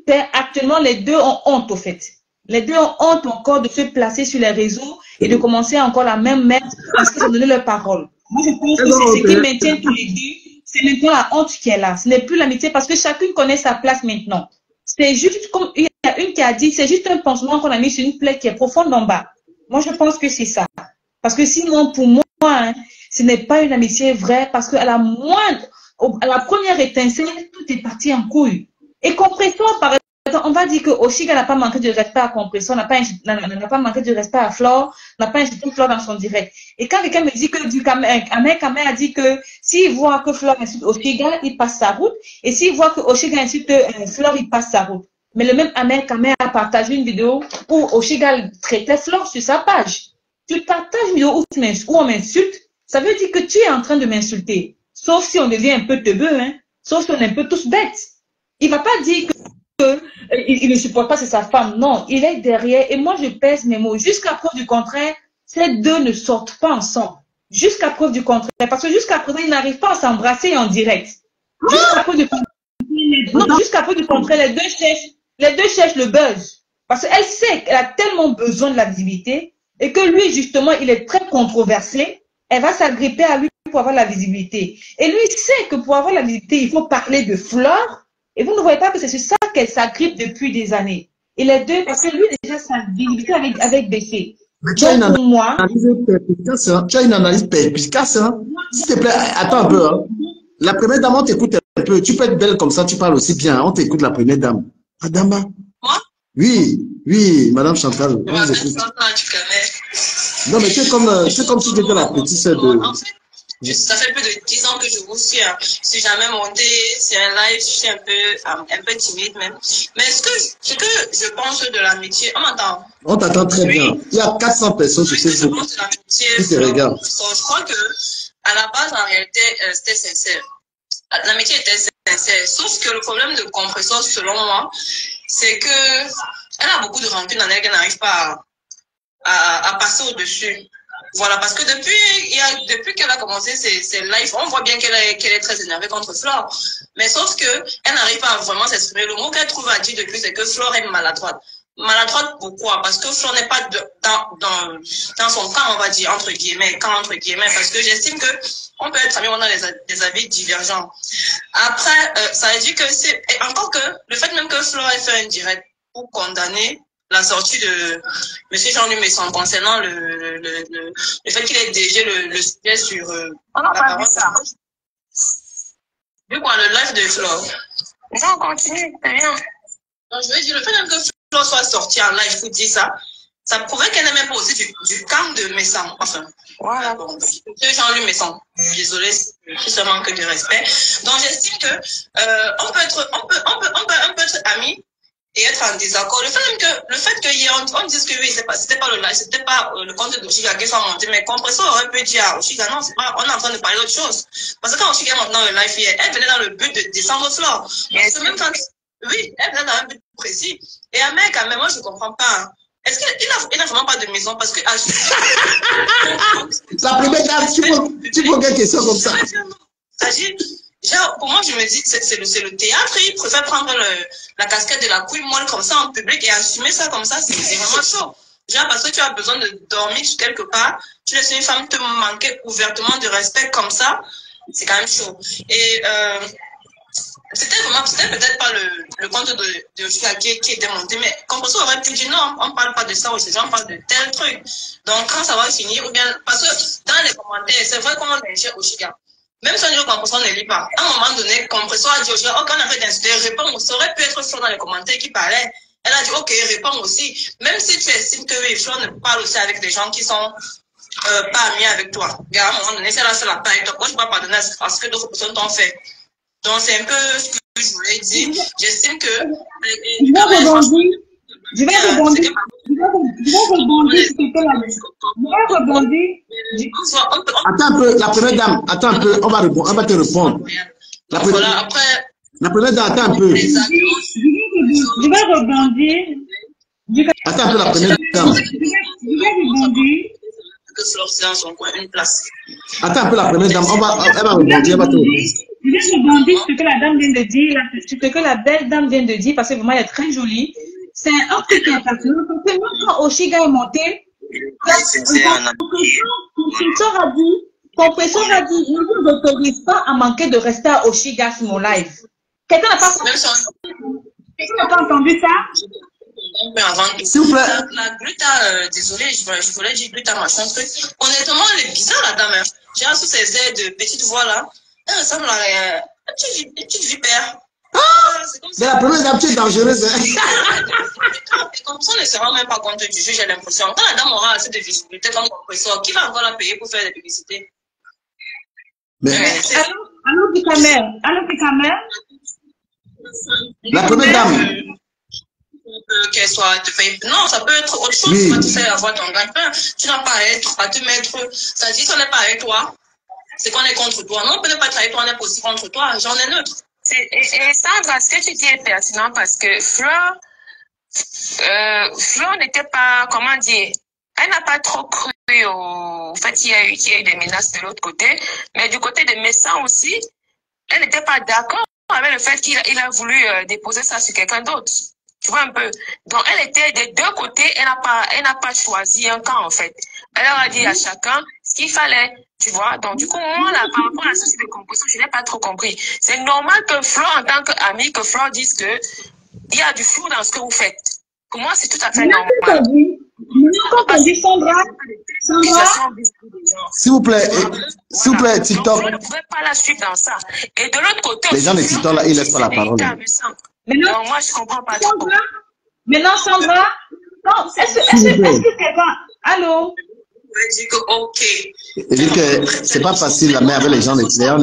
paix. Actuellement, les deux ont honte, au fait. Les deux ont honte encore de se placer sur les réseaux et de commencer encore la même merde parce qu'ils ont donné leur parole. Moi, je pense que c'est ce qui maintient tous les deux. C'est maintenant la honte qui est là. Ce n'est plus l'amitié parce que chacune connaît sa place maintenant. C'est juste comme il y a une qui a dit, c'est juste un pansement qu'on a mis sur une plaie qui est profonde en bas. Moi, je pense que c'est ça. Parce que sinon, pour moi, hein, ce n'est pas une amitié vraie parce qu'à la première étincelle, tout est parti en couille. Et Compressor, par exemple, on va dire que Oshiga n'a pas manqué de respect à Compressor, n'a pas manqué de respect à Flore, n'a pas insulté Flore dans son direct. Et quand quelqu'un me dit que Ahmed Kamel a dit que s'il voit que Flore insulte Oshiga, il passe sa route. Et s'il voit que Oshiga insulte Flore, il passe sa route. Mais le même Ahmed Kamel a partagé une vidéo où Oshiga traitait Flore sur sa page. Tu partages une vidéo où on m'insulte, ça veut dire que tu es en train de m'insulter. Sauf si on devient un peu teubeux, hein. Sauf si on est un peu tous bêtes. Il va pas dire il ne supporte pas, c'est sa femme. Non, il est derrière. Et moi, je pèse mes mots. Jusqu'à preuve du contraire, ces deux ne sortent pas ensemble. Jusqu'à preuve du contraire. Parce que jusqu'à présent, ils n'arrivent pas à s'embrasser en direct. Jusqu'à preuve du contraire. Non, jusqu'à preuve du contraire, les deux cherchent le buzz. Parce qu'elle sait qu'elle a tellement besoin de la visibilité et que lui, justement, il est très controversé. Elle va s'agripper à lui pour avoir la visibilité. Et lui sait que pour avoir la visibilité, il faut parler de fleurs. Et vous ne voyez pas que c'est sur ça qu'elle s'agrippe depuis des années. Et les deux, parce que lui, déjà, sa visibilité avec baissé. Mais tu as une analyse perspicace, hein. S'il te plaît, attends un peu, hein. La première dame, on t'écoute un peu. Tu peux être belle comme ça, tu parles aussi bien. On t'écoute la première dame. Adama. Moi? Oui, Madame Chantal. On vous écoute. Non, mais c'est comme si tu étais la petite sœur de... En fait, ça fait plus de 10 ans que je vous suis. Hein. Je suis jamais montée, c'est un live, je suis un peu timide même. Mais ce que je pense de l'amitié, on m'entend? On t'attend très bien. Il y a 400 personnes sur Facebook qui te regardent. Je crois que à la base, en réalité, c'était sincère. L'amitié était sincère. Sauf que le problème de Compressor, selon moi, c'est que elle a beaucoup de rancune en elle qu'elle n'arrive pas à passer au-dessus. Voilà, parce que depuis qu'elle a commencé ses lives, on voit bien qu'elle est très énervée contre Flore. Mais sauf que elle n'arrive pas à vraiment s'exprimer. Le mot qu'elle trouve à dire depuis, c'est que Flore est maladroite. Maladroite, pourquoi? Parce que Flore n'est pas dans son camp, on va dire, entre guillemets, parce que j'estime que on peut être amis, on a des avis divergents. Après, ça veut dire que c'est, et encore que, le fait même que Flore ait fait un direct pour condamner la sortie de M. Jean-Luc Messon concernant le fait qu'il ait DG le sujet sur on n'a pas vu ça. Du coup, le live de Flore. Non, on continue, c'est bien. Donc, je veux dire, le fait même que Flore soit sortie en live pour dire ça prouvait qu'elle n'aimait pas aussi du camp de Messon. Enfin, voilà. Bon, M. Jean-Luc Messon. Désolé, c'est ce manque de respect. Donc, j'estime que on peut être amis et être en désaccord. Le fait que hier on dise que oui, c'était pas le live, c'était pas le compte d'Oshiga qui soit monté, mais Compressor aurait pu dire à Oshiga, non, c'est pas, on est en train de parler d'autre chose. Parce que quand Oshiga est monté dans le live hier, elle venait dans le but de descendre Flore. Parce que même quand, oui, elle venait dans un but précis. Et un mec, quand même, moi je comprends pas. Hein. Est-ce qu'il n'a vraiment pas de maison? Parce que la première dame, tu poses quelle question comme ça? Genre, pour moi, je me dis que c'est le théâtre. Il préfère prendre la casquette de la couille molle comme ça en public et assumer ça comme ça. C'est vraiment chaud. Genre, parce que tu as besoin de dormir quelque part, tu laisses une femme te manquer ouvertement de respect comme ça, c'est quand même chaud. Et c'était peut-être pas le compte de Yoshika qui était monté, mais Compressor aurait pu dire non, on parle pas de ça aussi, on parle de tel truc. Donc, quand ça va finir, ou bien, parce que dans les commentaires, c'est vrai qu'on injure Yoshika. Même si on dit que Compressor ne lit pas, à un moment donné, Compressor a dit au Yoshika, oh, quand on avait d'insulter, réponds. Ça aurait pu être Flore dans les commentaires qui parlait. Elle a dit, ok, réponds aussi. Même si tu estimes que oui, Flore ne parle aussi avec des gens qui sont pas amis avec toi. À un moment donné, c'est la paille. Donc, moi, je ne peux pas pardonner parce que d'autres personnes t'ont fait. Donc, c'est un peu ce que je voulais dire. J'estime que... Je vais rebondir. Attends un peu, la première dame, attends un peu, on va te répondre. La première dame, attends un peu. Je vais rebondir. Attends un peu, la première dame. Je vais rebondir. Attends un peu, la première dame, elle va rebondir, elle va te répondre. Je vais rebondir sur ce que la dame vient de dire, sur ce que la belle dame vient de dire, parce que vraiment, elle est très jolie. C'est un truc qui est important. Parce que même quand Oshiga est monté, Compressor a dit, je ne m'autorise pas à manquer de rester à Oshiga sur mon live. Quelqu'un n'a pas entendu ça? S'il vous plaît. La Gluta, désolé, je voulais dire Gluta, machin truc. Honnêtement, elle est bizarre, la dame. Hein. J'ai sous ses airs de petite voix là. Elle ressemble à une petite vipère. Mais la première dame, tu es dangereuse. Comme ça, on ne se rend même pas compte du juge, j'ai l'impression. Quand la dame aura assez de visibilité comme Compressor, qui va encore la payer pour faire des publicités? Allô, Picamer. La première dame. Qu'elle soit te payer. Non, ça peut être autre chose. Oui. Tu vas te faire avoir ton gagne-pain. Tu n'as pas à te mettre. Ça dit qu'on n'est pas avec toi. C'est qu'on est contre toi. Non, on ne peut pas être avec toi, on est aussi contre toi. J'en ai neutre. Et Sandra, ce que tu dis est pertinent parce que Fleur n'était pas, comment dire, elle n'a pas trop cru au fait qu'il y a eu des menaces de l'autre côté, mais du côté des médecins aussi, elle n'était pas d'accord avec le fait qu'il a voulu déposer ça sur quelqu'un d'autre. Tu vois un peu. Donc, elle était des deux côtés, elle n'a pas choisi un camp, en fait. Elle leur a dit à chacun ce qu'il fallait, tu vois. Donc, du coup, moi, là, par rapport à la société de composition, je n'ai pas trop compris. C'est normal que Flo, en tant qu'ami, que Flo dise que il y a du flou dans ce que vous faites. Pour moi, c'est tout à fait normal. Quand on dit Sandra, s'il vous plaît, TikTok. Je ne pouvais pas la suivre dans ça. Et de l'autre côté, les gens de TikTok, là, ils laissent pas la parole. Maintenant, moi, je comprends pas trop. Maintenant, Sandra, non, est-ce que quelqu'un... Allô? Je dis que ok. Je dis que c'est pas facile la main avec les gens de TikTok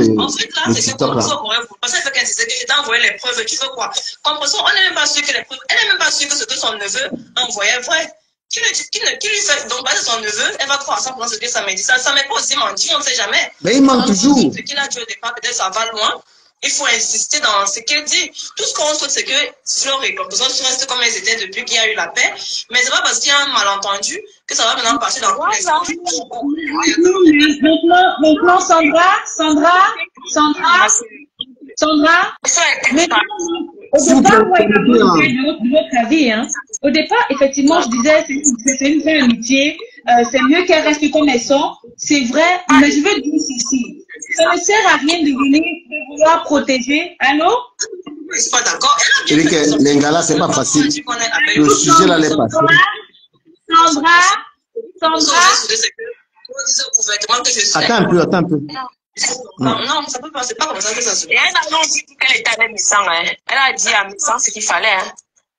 là. Parce qu'elle disait que je t'ai envoyé les preuves, tu veux quoi? Comprenons, on n'est même pas sûr que les preuves, elle n'est même pas sûre que ce que son neveu envoyait est vrai. Qui lui fait, donc, basé son neveu, elle va croire ça pour ce que ça m'a dit. Ça m'est pas aussi menti, on ne sait jamais. Mais il ment toujours. Ce qu'il a dit au départ, peut-être ça va loin. Il faut insister dans ce qu'elle dit. Tout ce qu'on souhaite, c'est que Fleur et Composition restent comme elles étaient depuis qu'il y a eu la paix. Mais c'est pas parce qu'il y a un malentendu que ça va maintenant passer dans tous les sens. Maintenant, Sandra, au départ, effectivement, je disais, c'est une vraie amitié, c'est mieux qu'elles restent comme elles sont, c'est vrai, mais je veux dire ceci, ça ne sert à rien de venir vouloir protéger, allô? Je suis pas d'accord. Je dis que les gars là, c'est pas facile. Le sujet là, n'est pas facile. Sandra. Attends un peu. Non, ça peut pas, c'est pas comme ça que ça se passe. Et elle a non dit qu'elle était avec Messan, hein. Elle a dit à Messan ce qu'il fallait, hein.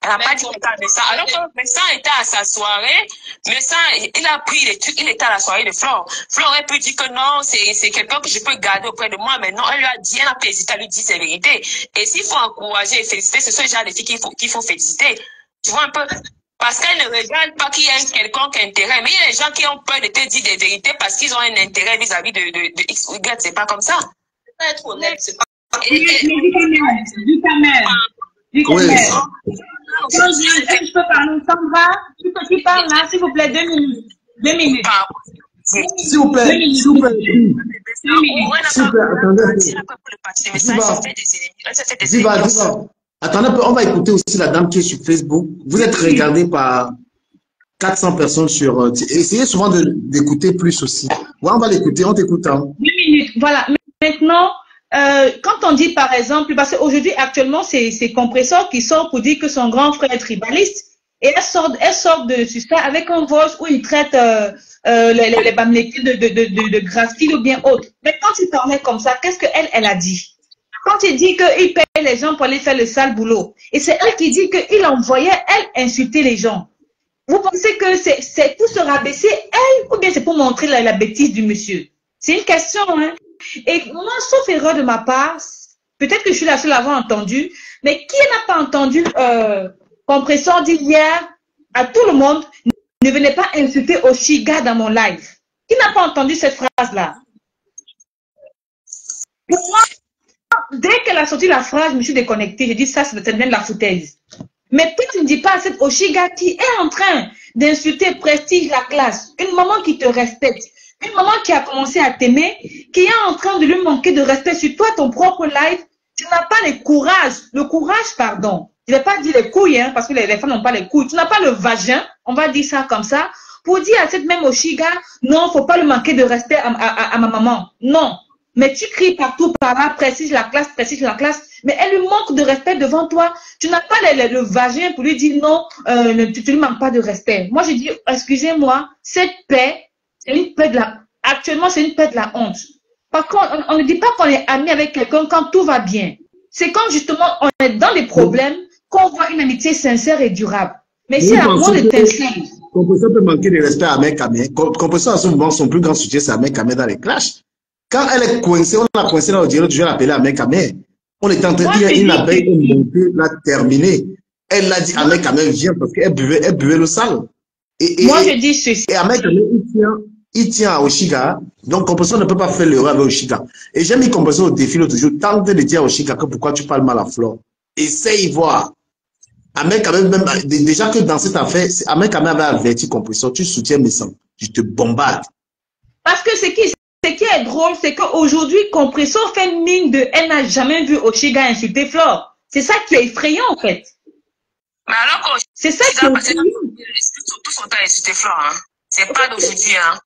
Elle n'a pas dit qu'elle était à Messan. Alors que Messan était à sa soirée, Messan, il a pris les trucs, il était à la soirée de Flore. Flore aurait pu dire que non, c'est quelqu'un que je peux garder auprès de moi, mais non, elle lui a dit, elle n'a pas hésité à lui dire ses vérités. Et s'il faut encourager et féliciter, c'est ce genre de filles qu'il faut féliciter. Tu vois un peu? Parce qu'elle ne regarde pas qu'il y a un quelconque intérêt. Mais il y a des gens qui ont peur de te dire des vérités parce qu'ils ont un intérêt vis-à-vis de X ou Y. C'est pas comme ça. C'est pas être honnête. C'est pas... Dis quand même. Oui. Je peux parler. Sandra, tu parles là, s'il vous plaît, 2 minutes. 2 minutes. S'il vous plaît. Attendez. Attendez, on va écouter aussi la dame qui est sur Facebook. Vous êtes regardé par 400 personnes sur... essayez souvent d'écouter plus aussi. Ouais, on va l'écouter, on t'écoute. 2 minutes, voilà. Maintenant, quand on dit par exemple, parce qu'aujourd'hui, actuellement, c'est Compressor qui sort pour dire que son grand frère est tribaliste. Et elle sort de ça avec un voice où il traite les Bamlékis de graphite ou bien autre. Mais quand il parlait comme ça, qu'est-ce qu'elle a dit? Quand il dit qu'il paye les gens pour aller faire le sale boulot, et c'est elle qui dit qu'il envoyait, elle, insulter les gens. Vous pensez que c'est pour se rabaisser, elle, ou bien c'est pour montrer la bêtise du monsieur? C'est une question, hein. Et moi, sauf erreur de ma part, peut-être que je suis la seule à avoir entendu, mais qui n'a pas entendu Compressor dit hier à tout le monde, ne venez pas insulter Oshiga dans mon live. Qui n'a pas entendu cette phrase-là? Pour moi, dès qu'elle a sorti la phrase, je me suis déconnectée. J'ai dit ça, ça devient de la foutaise. Mais toi, tu ne dis pas à cette Oshiga qui est en train d'insulter Prestige la classe, une maman qui te respecte, une maman qui a commencé à t'aimer, qui est en train de lui manquer de respect sur toi, ton propre live. Tu n'as pas le courage, pardon. Je ne vais pas dire les couilles, hein, parce que les femmes n'ont pas les couilles. Tu n'as pas le vagin, on va dire ça comme ça, pour dire à cette même Oshiga, non, il ne faut pas lui manquer de respect à ma maman. Non. Mais tu cries partout par là, Prestige la classe, mais elle lui manque de respect devant toi. Tu n'as pas le vagin pour lui dire non, tu ne lui manques pas de respect. Moi, je dis, excusez-moi, cette paix, c'est une paix de la... Actuellement, c'est une paix de la honte. Par contre, on ne dit pas qu'on est ami avec quelqu'un quand tout va bien. C'est quand justement on est dans des problèmes qu'on voit une amitié sincère et durable. Mais si la moindre étincelle... Compressor peut manquer de respect à Ahmed Kamé. Compressor, à ce moment, son plus grand soutien, c'est Ahmed Kamé dans les clashs. Quand elle est coincée, on l'a coincée dans le dialogue, je vais l'appeler Ahmed Kamé. On est en train de dire une abeille l'a terminé. Elle l'a dit, Ahmed Kamé vient parce qu'elle buvait le sale. Moi, je dis ceci. Et Ahmed Kamé, il tient à Oshiga, donc Compressor ne peut pas faire l'erreur avec Oshiga. Et j'ai mis Compressor au défi l'autre jour, tente de dire à Oshiga que pourquoi tu parles mal à Flore. Essaye voir. Ahmed quand même, déjà que dans cette affaire, Ahmed quand même avait averti Compressor, tu soutiens mes sangs, je te bombarde. Parce que ce qui est drôle, c'est qu'aujourd'hui, Compressor fait mine de elle n'a jamais vu Oshiga insulter Flore. C'est ça qui est effrayant en fait. Mais alors c'est ça qui est effrayant. Tout son temps insulter Flore, hein. C'est pas d'aujourd'hui, hein.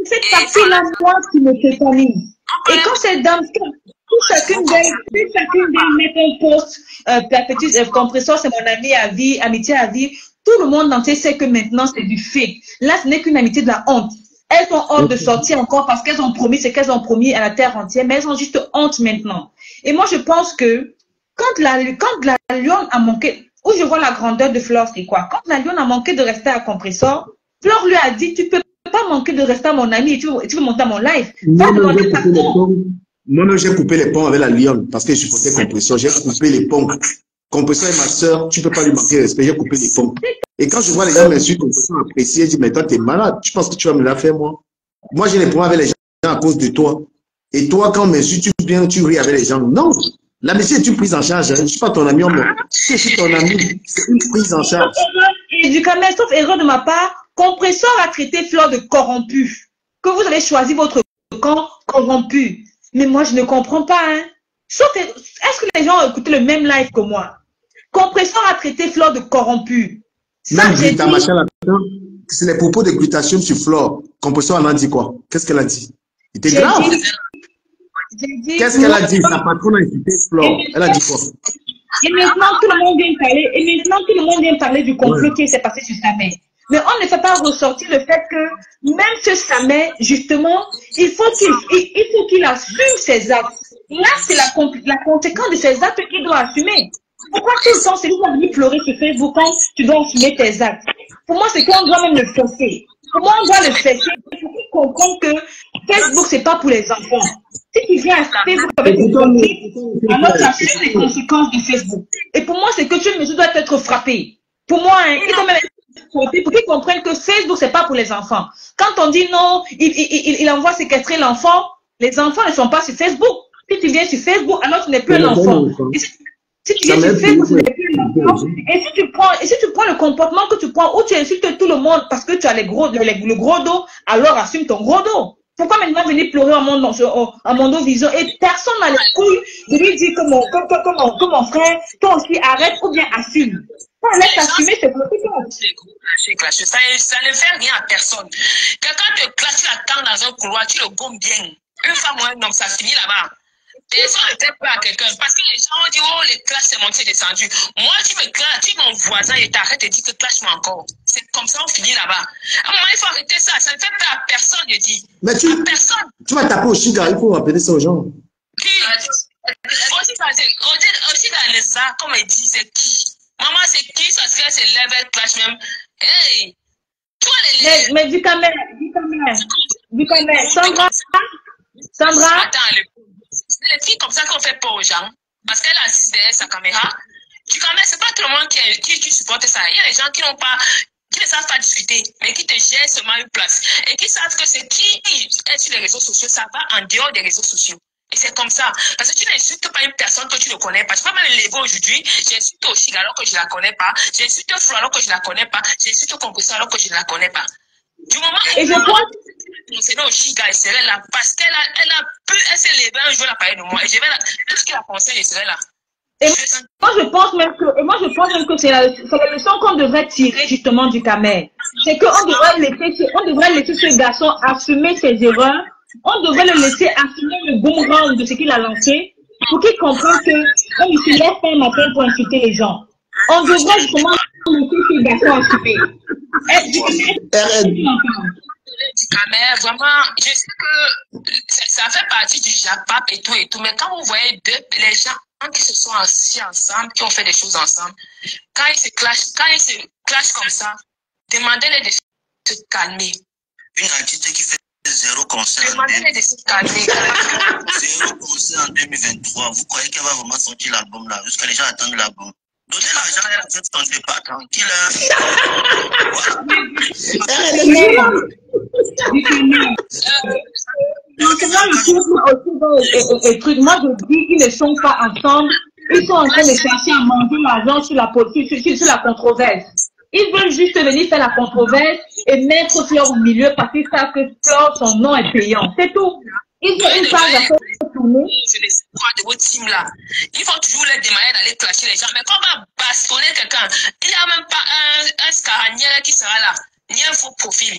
Cette partie-là, moi, qui me tétanise. Et quand c'est dans chacune d'elles met un post, la petite Compressor, c'est mon ami à vie, amitié à vie, tout le monde entier sait que maintenant c'est du fake. Là, ce n'est qu'une amitié de la honte. Elles ont honte de sortir encore parce qu'elles ont promis ce qu'elles ont promis à la terre entière, mais elles ont juste honte maintenant. Et moi, je pense que quand la lionne a manqué, où je vois la grandeur de Flore, c'est quoi? Quand la lionne a manqué de rester à Compressor, Flore lui a dit, tu peux pas manquer de rester à mon ami et tu veux monter à mon live. Moi, j'ai coupé les ponts avec la lionne parce que je supportais Compressor. J'ai coupé les ponts. Compressor est ma soeur, tu peux pas lui manquer de respect. J'ai coupé les ponts. Et quand je vois les gens m'insulter, Compressor apprécier, je dis, mais toi, t'es malade. Tu penses que tu vas me la faire, moi? Moi, j'ai les problèmes avec les gens à cause de toi. Et toi, quand on m'insulte, tu ris avec les gens. Non. L'amitié est une prise en charge. Je ne suis pas ton ami, je suis ton ami. C'est une prise en charge. Et du coup, sauf erreur de ma part, Compressor a traité Flore de corrompu. Que vous avez choisi votre camp corrompu. Mais moi, je ne comprends pas. Hein. Est-ce que les gens ont écouté le même live que moi? Compressor a traité Flore de corrompu. Même c'est les propos de glutation sur Flore. Compressor en a dit quoi? Qu'est-ce qu'elle a dit? C'était grave. Qu'est-ce qu'elle a dit? Sa patronne a insulté Flore. Elle a dit quoi? Et maintenant, tout le monde vient parler du complot qui s'est passé sur sa mère. Mais on ne fait pas ressortir le fait que même ce Samet, justement, il faut qu'il assume ses actes. Là, c'est la conséquence de ses actes qu'il doit assumer. Pourquoi tout le temps, c'est lui qui va venir pleurer sur Facebook quand tu dois assumer tes actes? Pour moi, c'est qu'on doit même le fesser. Pour moi, on doit le fesser. Il faut qu'il comprenne que Facebook, c'est pas pour les enfants. Si tu viens à Facebook avec une copine, alors tu assumes les conséquences de Facebook. Et pour moi, c'est que tu dois être frappé. Pour moi, hein, il doit même être frappé pour qu'ils comprennent que Facebook, c'est pas pour les enfants. Quand on dit non, il envoie séquestrer l'enfant, les enfants ne sont pas sur Facebook. Si tu viens sur Facebook, alors tu n'es plus un enfant. Si tu viens sur Facebook, tu n'es plus un enfant. Et si tu prends le comportement que tu prends, où tu insultes tout le monde parce que tu as le gros dos, alors assume ton gros dos. Pourquoi maintenant venir pleurer à Mondo Vision et personne n'a les couilles de lui dire que mon frère, toi aussi arrête ou bien assume. On laisse assumer ses conséquences. Ça ne fait rien à personne. Quelqu'un te classe, tu l'attends dans un couloir, tu le gommes bien. Une femme ou un homme, ça finit là-bas. Personne ne t'aide pas à quelqu'un. Parce que les gens ont dit, oh, les classes, c'est monté, c'est descendu. Moi, tu me classes, tu es mon voisin et t'arrêtes et dis que classe-moi encore. C'est comme ça, on finit là-bas. À un moment, il faut arrêter ça. Ça ne fait pas à personne, je dis. Mais tu vas taper au Chiga, il faut rappeler ça aux gens. Qui? Aussi dans les arts, comme il dit, c'est qui? Maman, c'est qui? Ça se fait, c'est level clash même. Hey! Mais du caméra. Sandra. Attends, c'est les filles comme ça qu'on fait peur aux gens. Parce qu'elle est assise derrière sa caméra. Du caméra, c'est pas tout le monde qui supporte ça. Il y a des gens qui n'ont pas, qui ne savent pas discuter, mais qui te gèrent seulement une place. Et qui savent que c'est qui est sur les réseaux sociaux, ça va en dehors des réseaux sociaux. Et c'est comme ça. Parce que tu n'insultes pas une personne que tu ne connais pas. Je peux pas me lever aujourd'hui, j'insulte Oshiga alors que je ne la connais pas. J'insulte Flo alors que je ne la connais pas. J'insulte Compressor alors que je ne la connais pas. Du moment où je pense que Oshiga, elle serait là. Parce qu'elle s'est levée un jour, elle a parlé de moi. Et je vais là. Est-ce qu'elle a pensé, elle serait là. Et moi, je pense même que c'est la leçon qu'on devrait tirer justement du Camer. C'est qu'on devrait laisser ce garçon assumer ses erreurs. On devrait le laisser assumer le boomerang de ce qu'il a lancé pour qu'il comprenne qu'on ne se lève pas un matin pour insulter les gens. On devrait justement laisser ce garçon assumer. Du Camer, vraiment, je sais que ça fait partie du Japap et tout, mais quand vous voyez les gens qui se sont assis ensemble, qui ont fait des choses ensemble, quand ils se clashent comme ça, demandez-les de se calmer. Une artiste qui fait zéro concert. Demandez-les de se calmer. Zéro concert en 2023. Vous croyez qu'elle va vraiment sortir l'album là, jusqu'à les gens attendent l'album? Donnez l'argent, elle a fait son départ tranquille. Maintenant, le couple aussi, et truc, moi je dis, ils ne sont pas ensemble, ils sont en train de chercher à manger l'argent sur sur la controverse. Ils veulent juste venir faire la controverse et mettre Fleur au milieu parce qu'ils savent que Fleur, son nom est payant. C'est tout. Ils parlent à faire tourner. Je ne sais pas de votre team là. Il faut toujours les démarrer d'aller clasher les gens. Mais quand on va bastonner quelqu'un, il n'y a même pas un scaranière qui sera là, ni un faux profil.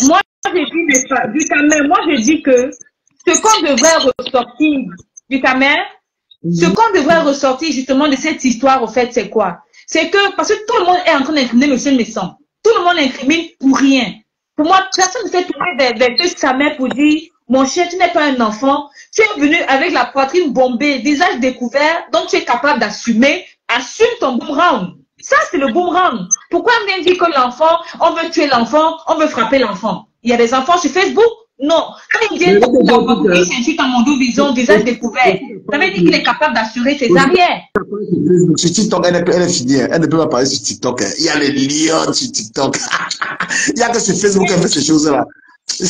Moi je dis que ce qu'on devrait ressortir du Camer, ce qu'on devrait ressortir justement de cette histoire, au fait, c'est quoi? C'est que, parce que tout le monde est en train d'incriminer M. Messon. Tout le monde incrimine pour rien. Pour moi, personne ne fait tourner des sa mère pour dire, mon cher, tu n'es pas un enfant, tu es venu avec la poitrine bombée, visage découvert, donc tu es capable d'assumer, assume ton boomerang. Ça, c'est le boomerang. Pourquoi on vient dire que l'enfant, on veut tuer l'enfant, on veut frapper l'enfant? Il y a des enfants sur Facebook? Non. Quand il vient de s'insulte en Mondo Vision, visage découvert, ça veut dire qu'il est capable d'assurer ses arrières. Sur TikTok, elle est finie. Elle ne peut pas parler sur TikTok. Il y a les lions sur TikTok. Il n'y a que sur Facebook qu'elle fait ces choses-là. C'est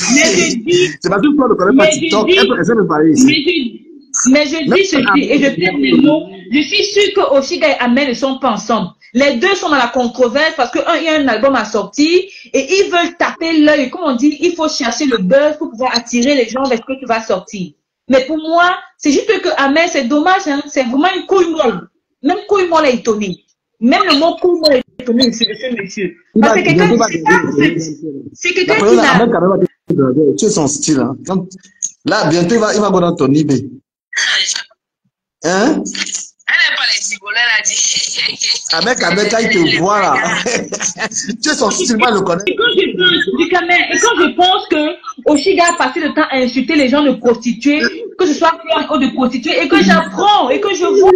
parce que toi ne connais pas TikTok. Elle peut parler ici. Mais je dis ceci, et je perds mes mots. Je suis sûre que Oshiga et Amel ne sont pas ensemble. Les deux sont dans la controverse parce qu'il y a un album à sortir et ils veulent taper l'œil. Comme on dit, il faut chercher le buzz pour pouvoir attirer les gens vers ce que tu vas sortir. Mais pour moi, c'est juste que Amel, c'est dommage, hein, c'est vraiment une couille molle. Même couille molle est étonnée. Même le mot couille molle est étonné de ce monsieur. Parce que quelqu'un, c'est quelqu'un qui n'a... Tu es son style, hein. Là, bientôt, il va go dans ton eBay. Hein? Elle n'est pas les gigoles, elle a dit. Avec, quand il te voit là. Tu es son style, moi, je le connais. Et quand je pense que Oshiga a passé le temps à insulter les gens de prostituées, que ce soit Fleur ou de prostituées, et que j'apprends, et que je vois.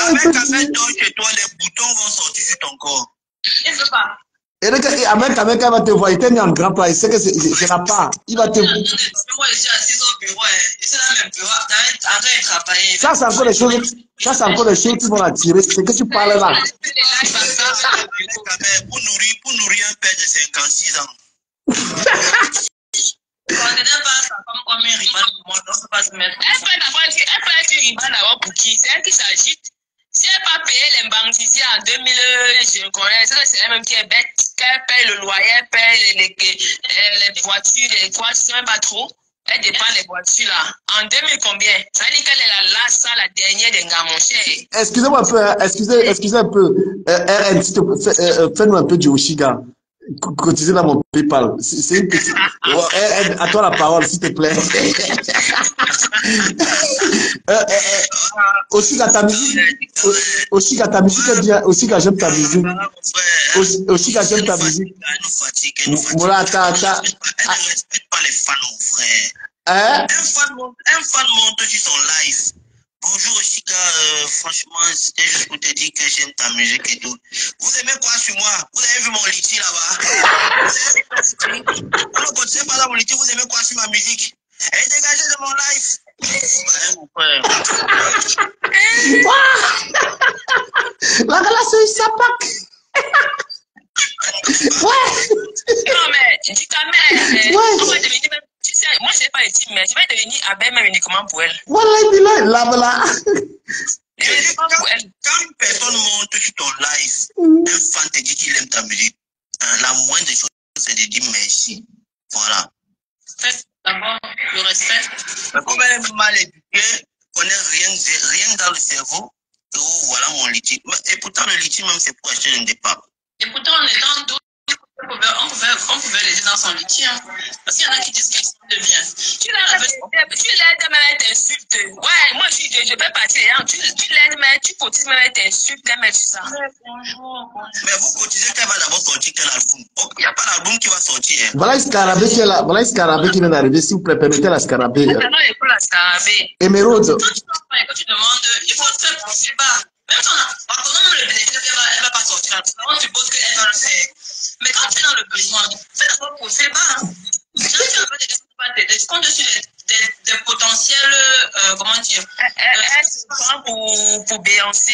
Avec, donc, chez toi, les boutons vont sortir sur ton corps. Je ne sais pas. Et avec, il va te voir, il t'a mis en grand plat, il sait que c'est la part. Il va te voir. Moi, je suis assis au bureau, et c'est là même bureau, en train de travailler. Ça, c'est encore des choses, qui vont l'attirer. C'est que tu parles là. Pour nourrir un père de 56 ans. Quand on n'est pas sa femme comme un rival, on ne peut pas se mettre. Elle peut être une rival d'abord pour qui? C'est elle qui s'agite. Si elle n'a pas payé les banques ici en 2000, je connais, c'est elle-même qui est bête, qu'elle paye le loyer, elle paye les voitures, les toits, je ne sais même pas trop. Elle dépense les voitures là. En 2000 combien? Ça veut dire qu'elle est la dernière des gars, mon cher. Excusez-moi un peu, hein, excusez un peu. RN, fais-nous un peu du Oshiga. Cotiser dans mon PayPal. C'est une petite. À toi la parole, s'il te plaît. Oshiga, ta musique. Oshiga, ta musique est bien. Oshiga, j'aime ta musique. Oshiga, j'aime ta musique. Voilà, elle ne respecte pas les fans, mon frère. Hein? Un fan monte sur son live. Bonjour Oshiga, franchement, c'était juste pour te dire que j'aime ta musique et tout. Vous aimez quoi sur moi? Vous avez vu mon liti là-bas? Vous ne continuez pas dans mon liti, vous aimez quoi sur ma musique? Et dégagez de mon live. Mon frère. La relation est sapac. Ouais. Non, mais du Camer, on va devenir même. Tu sais, moi, je ne sais pas les teams, mais je vais devenir abeille même uniquement pour elle. Voilà, là. Quand une personne monte sur ton live, un fan te dit qu'il aime ta musique, la moindre des choses, c'est de dire merci. Voilà. Faites d'abord le respect. Mais comme elle est mal éduquée, qu'on n'a rien dans le cerveau, oh, voilà mon litige. Et pourtant, le litige, même, c'est pour acheter un départ. Et pourtant, en étant d'autres, on pouvait l'aider dans son litige. Hein. Parce qu'il y en a qui disent qu'ils sont de bien. Tu l'aides, mais elle t'insulte. Ouais, moi, je peux partir. Tu l'aides, mais tu cotises, mais elle t'insulte. Mais tu ça. Bonjour. Mais vous cotisez qu'elle va d'abord sortir quel album? Il n'y a pas d'album qui va sortir. Hein. Voilà Scarabée qui est là. Voilà Scarabée qui vient d'arriver. S'il vous plaît, permettez la Scarabée. Attends, il faut la Scarabée. Émeraude. Quand tu demandes, il faut te faire pousser bas. Même si on a le bénéfice, elle va pas sortir. On suppose qu'elle va le faire. Mais quand tu es dans le besoin, fais d'abord pousser bas. Si tu n'as pas t'aider, je compte sur des potentiels, comment dire, pour Beyoncé.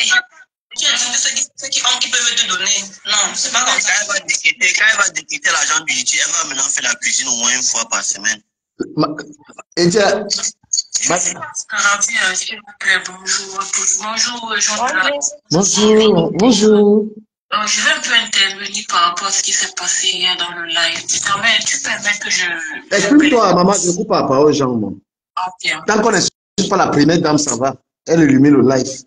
Tu as dit ce qu'ils peuvent te donner. Non, c'est pas comme ça. Quand elle va déquitter l'argent du litier, elle va maintenant faire la cuisine au moins une fois par semaine. Et tu as... S'il vous plaît, bonjour à tous. Bonjour, Jean-Pierre. Bonjour, bonjour. Je vais un peu intervenir par rapport à ce qui s'est passé hier dans le live. Tu permets que je... Explique-toi, maman, je ne coupe pas la parole aux gens. Moi. Okay. Tant qu'on n'est pas la première dame, ça va. Elle illumine le live.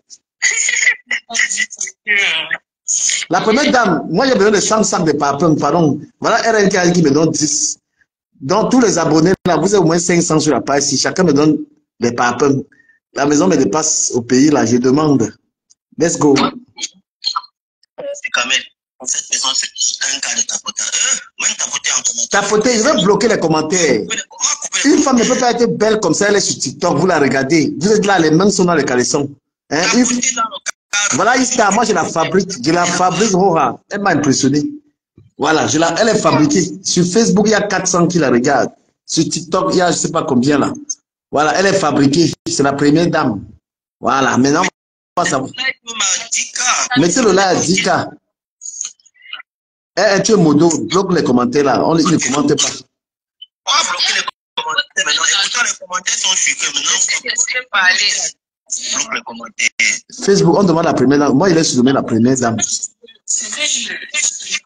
La première dame, moi j'ai besoin de 100 sacs de parfum, pardon. Voilà RNK qui me donne 10. Donc tous les abonnés, là, vous avez au moins 500 sur la page. Si chacun me donne des parfums, la maison me dépasse au pays, là, je demande. Let's go. C'est quand même, cette maison, c'est un cas de tapotage. Même tapoter en commentaire. Tapoter, je vais bloquer les commentaires. Une femme ne peut pas être belle comme ça, elle est sur TikTok, vous la regardez. Vous êtes là, les mains sont dans les caleçons. Hein? Voilà, Ista, moi je la fabrique, Rora. Elle m'a impressionné. Voilà, elle est fabriquée. Sur Facebook, il y a 400 qui la regardent. Sur TikTok, il y a je ne sais pas combien là. Voilà, elle est fabriquée. C'est la première dame. Voilà, maintenant, ça va. Mettez-le là à 10K. Tu es modo, bloque les commentaires là. Il ne commente pas. On va bloquer les commentaires maintenant. Et pourtant, les commentaires sont chutés maintenant. Bloque les commentaires. Facebook, on demande la première dame. Moi, il est surnommé la première dame. C'est que je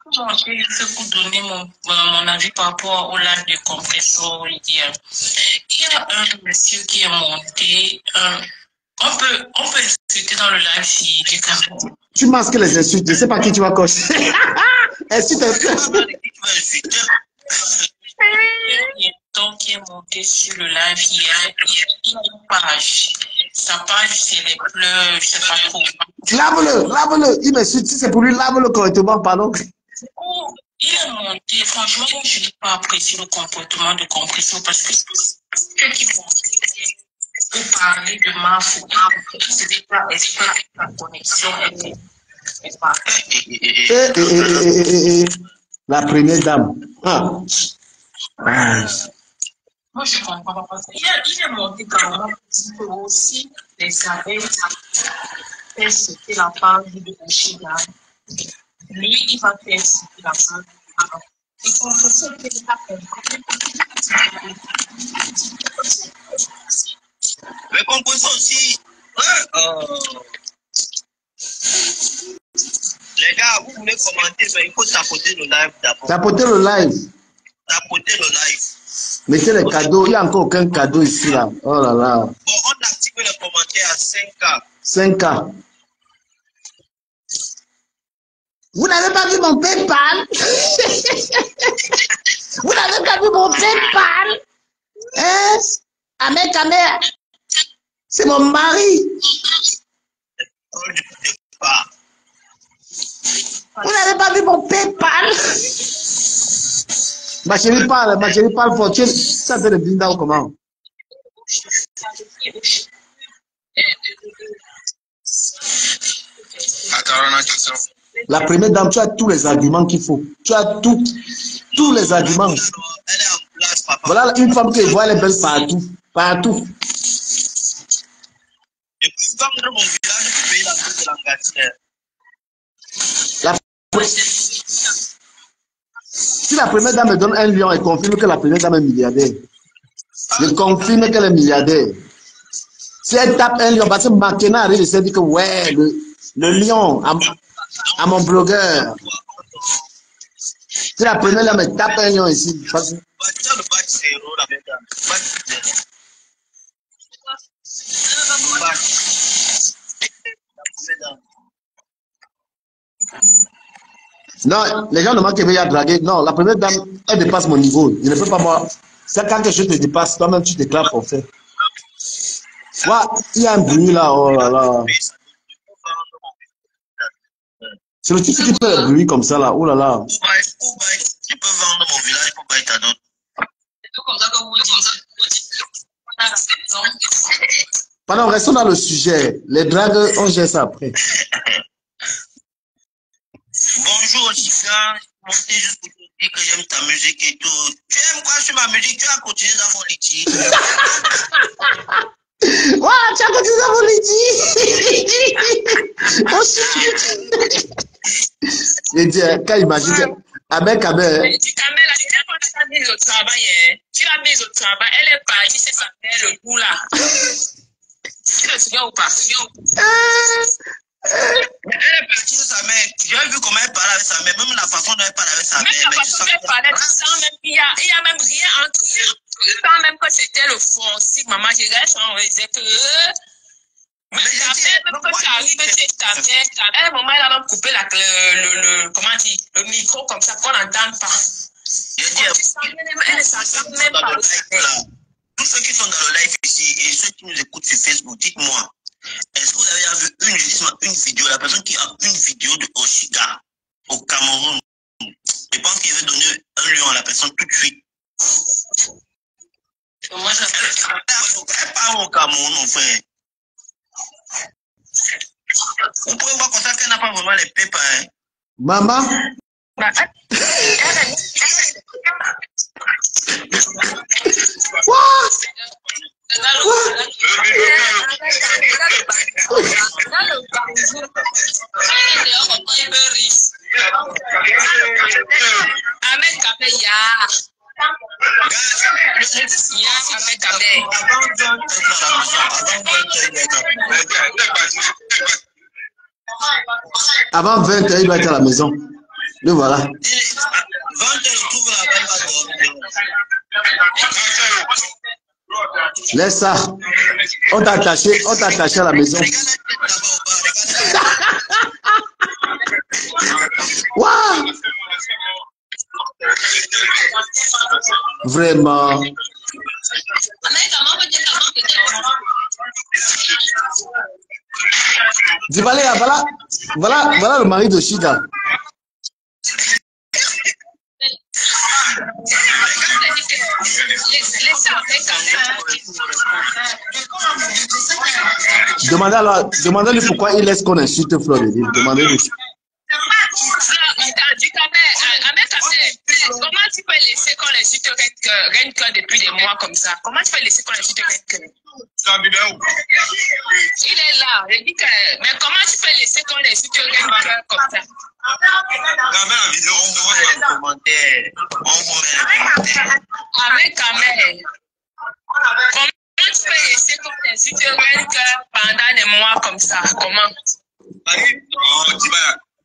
peux monter, je peux vous donner mon avis par rapport au live de compressor hier. Il y a un monsieur qui est monté. On peut insulter dans le live si j'ai quand même. Tu masques les insultes, je ne sais pas qui tu vas cocher. Insulte un peu. Qui est monté sur le live hier, il a une page. Sa page, c'est les pleurs, je ne sais pas trop. Lave-le. Il m'insulte, si c'est pour lui, lave-le correctement, pardon. Il est monté, franchement, je n'ai pas apprécié le comportement de compressor parce que ceux qui vont pour parler de ma photo, c'était pas la connexion est pas. La première dame. Moi, je comprends pas. Il est monté quand même aussi les abeilles. C'était la page de Oshida. Lui, il va faire citer la page. Et compressor fait la Mais compressor aussi. Les gars, vous voulez commenter, mais il faut tapoter le live d'abord. Tapoter le live. Mettez les cadeaux. Il n'y a encore aucun cadeau ici, là. Oh là là. Bon, on a activé les commentaires à 5K. 5K. Vous n'avez pas vu mon PayPal? Vous n'avez pas vu mon PayPal? Hein? Amer. C'est mon mari. Vous n'avez pas vu mon PayPal? Ma chérie parle fortune. Ça fait le blinda ou comment? La première dame, tu as tous les arguments qu'il faut. Tu as tous les arguments. Voilà une femme qui voit les belles partout. Partout. Si la première dame me donne 1 lion, elle confirme que la première dame est milliardaire. Je confirme qu'elle est milliardaire. Si elle tape 1 lion, parce que Makena arrive et s'est dit que ouais, le lion à mon blogueur. Si la première dame me tape 1 lion ici, parce que... Non, les gens demandent qu'il veut y draguer. Non, la première dame, elle dépasse mon niveau. Je ne peux pas voir. C'est quand quelque chose te dépasse, toi-même tu déclares forfait. Ouais, il y a un bruit là, oh là là. C'est le type qui fait le bruit comme ça là, oh là là. Tu peux vendre mon village pour payer ta dot. Pardon, restons dans le sujet. Les dragues, on gère ça après. Bonjour, Chica. Je montais juste pour te dire que j'aime ta musique et tout. Tu aimes quoi sur ma musique? Tu as continué dans mon litige. Ouais, tu as continué dans mon litige. Je dis, quand imagine, avec Kamel. Tu as mise au travail, hein. Tu l'as mise au travail. Elle est partie, c'est sa mère, le bout là. Tu te souviens ou pas? Elle est partie de sa mère. J'ai vu comment elle parlait avec sa mère, même la façon dont elle parlait avec sa mère. Même la façon dont elle parlait, tu sens même qu'il y a même rien entre eux. Tu sens même que c'était le forcing, maman. Je reste en disait que. Mais ta mère, même quand tu arrives chez ta mère, à un moment, elle a même coupé comment dire, le micro comme ça qu'on n'entende pas. Je dis, même pas. Tous ceux qui sont dans le live ici et ceux qui nous écoutent sur Facebook, dites-moi, est-ce que vous avez vu une vidéo, la personne qui a une vidéo de Oshiga au Cameroun? Je pense qu'il veut donner un lion à la personne tout de suite. Moi, je elle parle au Cameroun, mon frère. Vous pouvez voir comme ça qu'elle n'a pas vraiment les pépins. Hein. Maman. Avant 20h, il doit être à la maison. Le voilà. 20h, il trouve la belle. Laisse ça. On t'a attaché à la maison. Wow. Vraiment. Dibalé, voilà le mari de Shida. Demandez-lui pourquoi il laisse qu'on insulte Floride. Demandez-lui. Comment tu peux laisser qu'on insulte Renke depuis des mois comme ça? Comment tu peux laisser qu'on insulte Renke? Il est là. Je dis que, mais comment tu peux laisser qu'on insulte Renke comme ça? On met la vidéo, on met les commentaires. Avec Kamel. Comment tu peux laisser qu'on insulte Renke pendant des mois comme ça? Comment?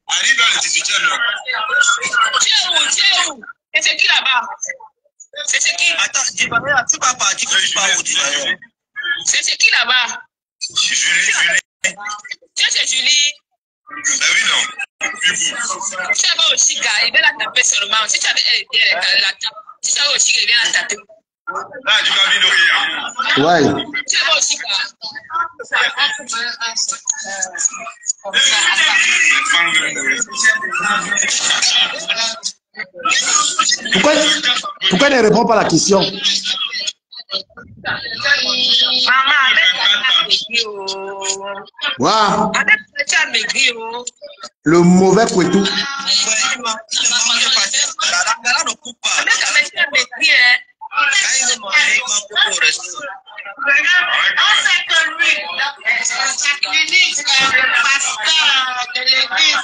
Arrive dans le 18e là. Tu es où? C'est qui là-bas? C'est qui? Attends, Djibaré, tu vas partir que tu pars où, Djibaré? C'est qui là-bas? Julie. Tu es Julie? Ben oui, non. Tu avais aussi gars, il va la taper seulement. Si tu avais la taper, si tu avais aussi gars, il vient la taper. Là, tu vas vite Ouais. Tu avais aussi gars. Pourquoi il ne répond pas à la question? Maman, Wow. tu as maigri. Le mauvais Kouetou. La ne coupe pas. Tu as maigri, hein? Quand il veut manger, il mange beaucoup au resto. On sait que lui, sa clinique, le pasteur de l'église.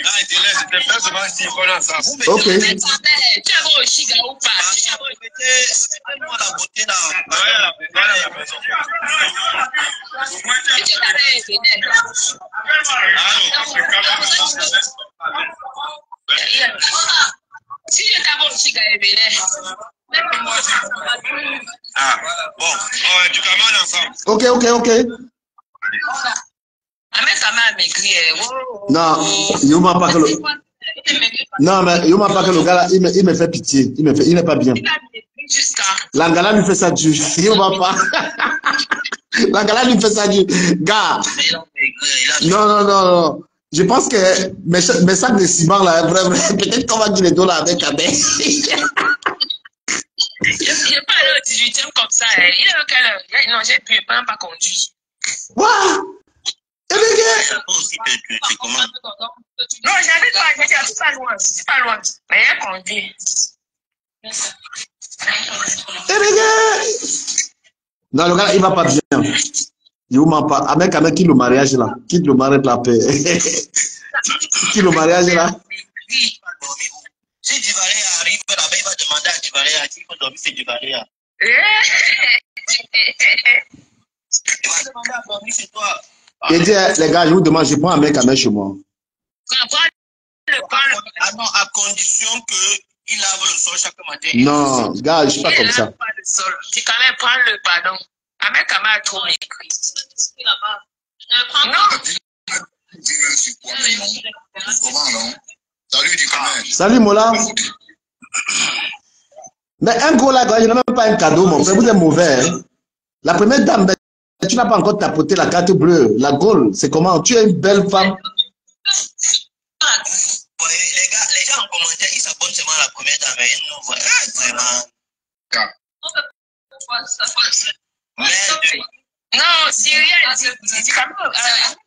Ah, il te laisse, c'était pas seulement si on a ça. Ok. Tu avais aussi gars ou pas? Mettez-moi la beauté là. Voilà la maison. Si tu t'avais aidé. Si je t'avais aussi gars aidé. Ah, bon, du Cameroun ensemble. Ok. Avec sa mère maigri. Non, il m'a pas que le. Non, mais il m'a pas que le gars là, il me fait pitié. Il n'est pas bien. L'Angala lui fait ça dur. Il ne va pas. L'Angala lui fait ça dur. Gars. Non. Je pense que mes sacs de ciment là, vraiment, peut-être qu'on va dire les dos là avec la main. Je n'ai pas allé au 18e comme ça. Il est à quelle heure? Non, j'ai pu pas conduire. What? Non, j'habite pas, j'étais pas loin. C'est pas loin. Mais il a conduit. Non, le gars, il va pas bien. Il vous ment pas. Avec qui le mariage là? Quitte le mariage la paix. Qui le mariage là? Si Divaria arrive là-bas, il va demander à Divaria s'il faut dormir chez Divaria. Il va demander à dormir chez toi. Et dit, les gars, je vous demande, je prends un mec chez moi. Ah non, à condition qu'il lave le sol chaque matin. Non, gars, je suis pas comme ça. Tu quand même prends le pardon. Avec quand même trop écrit. Non. Salut Mola. Mais un gros là, je n'ai même pas un cadeau, mon frère. Vous êtes mauvais. Hein? La première dame, tu n'as pas encore tapoté la carte bleue. La Gaule, c'est comment? Tu es une belle femme. Les gens en commentaire, ils s'abonnent seulement à la première dame. Ils nous voient vraiment. Non, Syria, c'est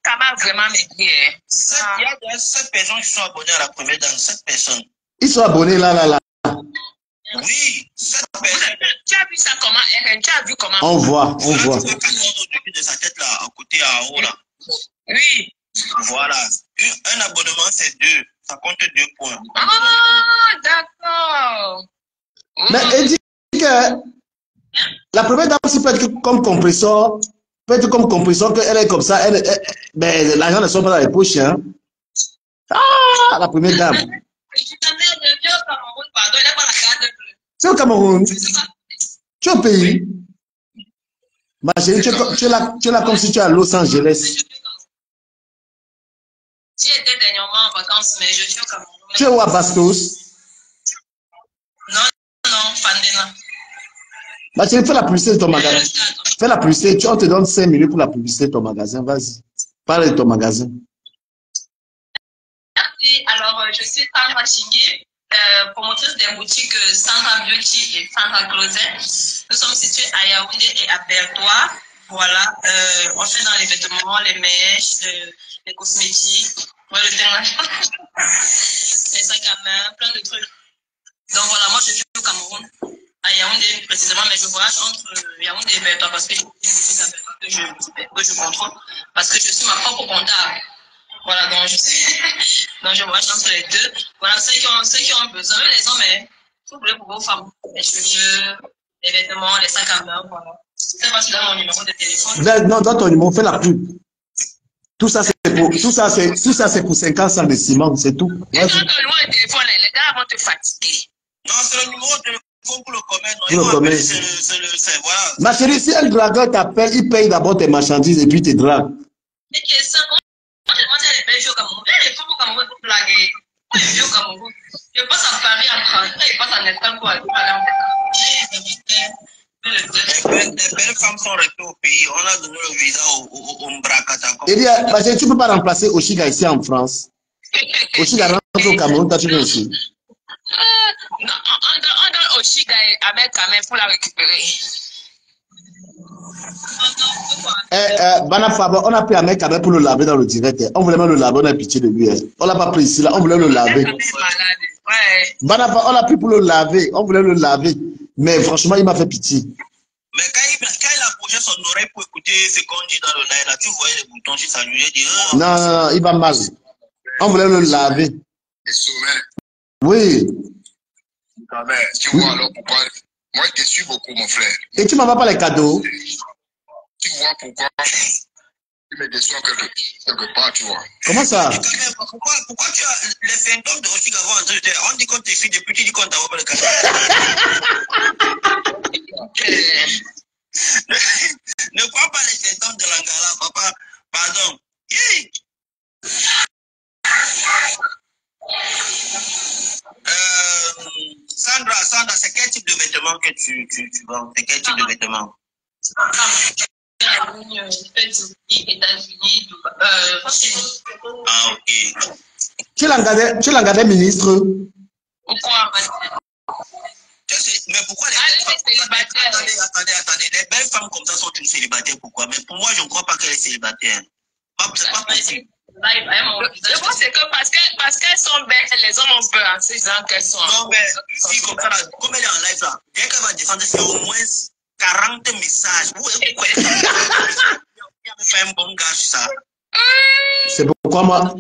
quand même vraiment métier. Il y a 7 personnes qui sont abonnées à la première dame. 7 personnes. Ils sont abonnés là. Oui, 7 personnes. Tu as vu ça comment? Tu as vu comment? On voit. Au début de sa tête là, à côté en haut là. Oui. Voilà. Un abonnement, c'est 2. Ça compte 2 points. Ah, d'accord. Mais elle dit que la première dame aussi peut être comme compresseur. Qu'elle est comme ça. Mais l'argent ne sort pas dans les poches. Hein. Ah, la première dame. C'est au Cameroun. Tu es au pays. Ma chérie, tu es là comme si tu es à Los Angeles. J'étais dernièrement en vacances, mais je suis au Cameroun. Tu es où à Bastos? Non, Pandena. Ma chérie, fais la publicité de ton magasin. Fais la publicité. On te donne 5 minutes pour la publicité de ton magasin. Vas-y. Parle de ton magasin. Merci. Alors, je suis Sandra Chingé, promotrice des boutiques Sandra Beauty et Sandra Closet. Nous sommes situés à Yaoundé et à Bertois. Voilà. On fait dans les vêtements, les mèches, les cosmétiques, le teint, les sacs à main, plein de trucs. Donc voilà, moi je suis au Cameroun, à Yaoundé précisément, mais je voyage entre Yaoundé et Bertois parce que j'ai une boutique à Bertois que je contrôle, parce que je suis ma propre comptable. Voilà, donc je voyage entre les deux. Voilà, ceux qui ont besoin, les hommes, mais si vous voulez pour vos femmes, les cheveux, les vêtements, les sacs à main, voilà. C'est pas dans mon numéro de téléphone. Non, dans ton numéro, fais la pub. Tout ça, c'est pour 50 de ciment, c'est tout. Et quand ton numéro de téléphone, les gars vont te fatiguer. Non, c'est le numéro de téléphone pour le commerce. Pour le commerce. Voilà. Ma chérie, si un dragueur t'appelle, il paye d'abord tes marchandises et puis tes dragues. Mais qui est ça? Moi, je les belles au Cameroun. Les femmes au Cameroun, vous blaguez. Moi, je vis au Cameroun. Je passe à Paris en France. Je passe en Espagne pour aller à les belles femmes sont restées au pays. On a donné le visa au Mbrakata. Et bien, tu ne peux pas remplacer Oshiga ici en France. Oshiga rentre au Cameroun, tu viens ici. On donne Oshiga avec Kamel pour la récupérer. Bana Faba, on a pris un mec pour le laver dans le direct. On voulait même le laver, on a pitié de lui. On l'a pas pris ici, là, on voulait le laver. Bana Faba, on l'a pris pour le laver, on voulait le laver. Mais franchement, il m'a fait pitié. Mais quand il a approché son oreille pour écouter ce qu'on dit dans le live, là, tu voyais les boutons sur sa nuit, il dit non, il va mal. On voulait le laver. Oui. Mais tu vois alors pourquoi. Moi, je te suis beaucoup, mon frère. Et tu ne m'envoies pas les cadeaux? Tu vois pourquoi tu me déçois quelque part, tu vois. Comment ça? Pourquoi tu as les symptômes de Oshiga avant de te. On dit qu'on te suit depuis, tu dis qu'on t'envoie pas le cadeau. Ne crois pas les symptômes de l'Angala, papa. Pardon. Sandra, c'est quel type de vêtements que tu vends? C'est quel type de vêtements? États-Unis, Ah, ok. Tu l'engagais ministre? Pourquoi? Mais pourquoi les belles femmes... Attendez. Les belles femmes comme ça sont toutes célibataires, pourquoi? Mais pour moi, je ne crois pas qu'elle est célibataire. C'est pas possible. Je pense que parce qu'elles sont belles, les hommes ont peur en se disant qu'elles sont. Non, mais si comme ça, comme elle est en live là, dès qu'elle va descendre, c'est au moins 40 messages. Vous fait un bon gars sur ça. C'est pourquoi moi...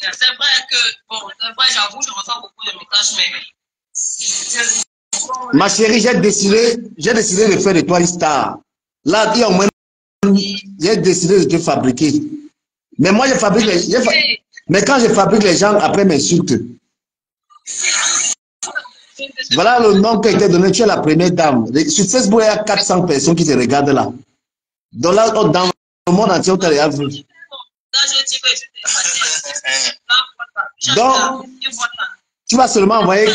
C'est vrai que, bon, c'est vrai, j'avoue, je reçois beaucoup de messages, mais... Ma chérie, j'ai décidé de faire de toi une star. Là, il y a au moins... J'ai décidé de te fabriquer. Mais moi, je fabrique les... Mais quand je fabrique les gens, après m'insultent. Voilà le nom qui a été donné. Tu es la première dame. Sur Facebook, il y a 400 personnes qui te regardent là. Donc là, dans le monde entier, on t'a déjà vu. Donc, tu vas seulement envoyer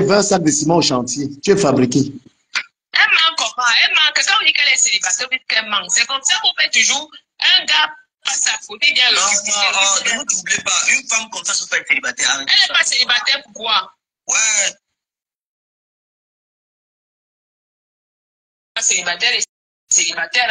20 sacs de ciment au chantier. Tu es fabriqué. Elle manque comment? Elle manque. Quand on dit qu'elle est célibataire, qu'elle manque. C'est comme ça qu'on fait toujours un gars passe sa faute et bien le ne t'oubliez pas, une femme comme ça, ne peut pas être célibataire. Elle n'est pas célibataire, pourquoi? Ouais. Célibataire et célibataire,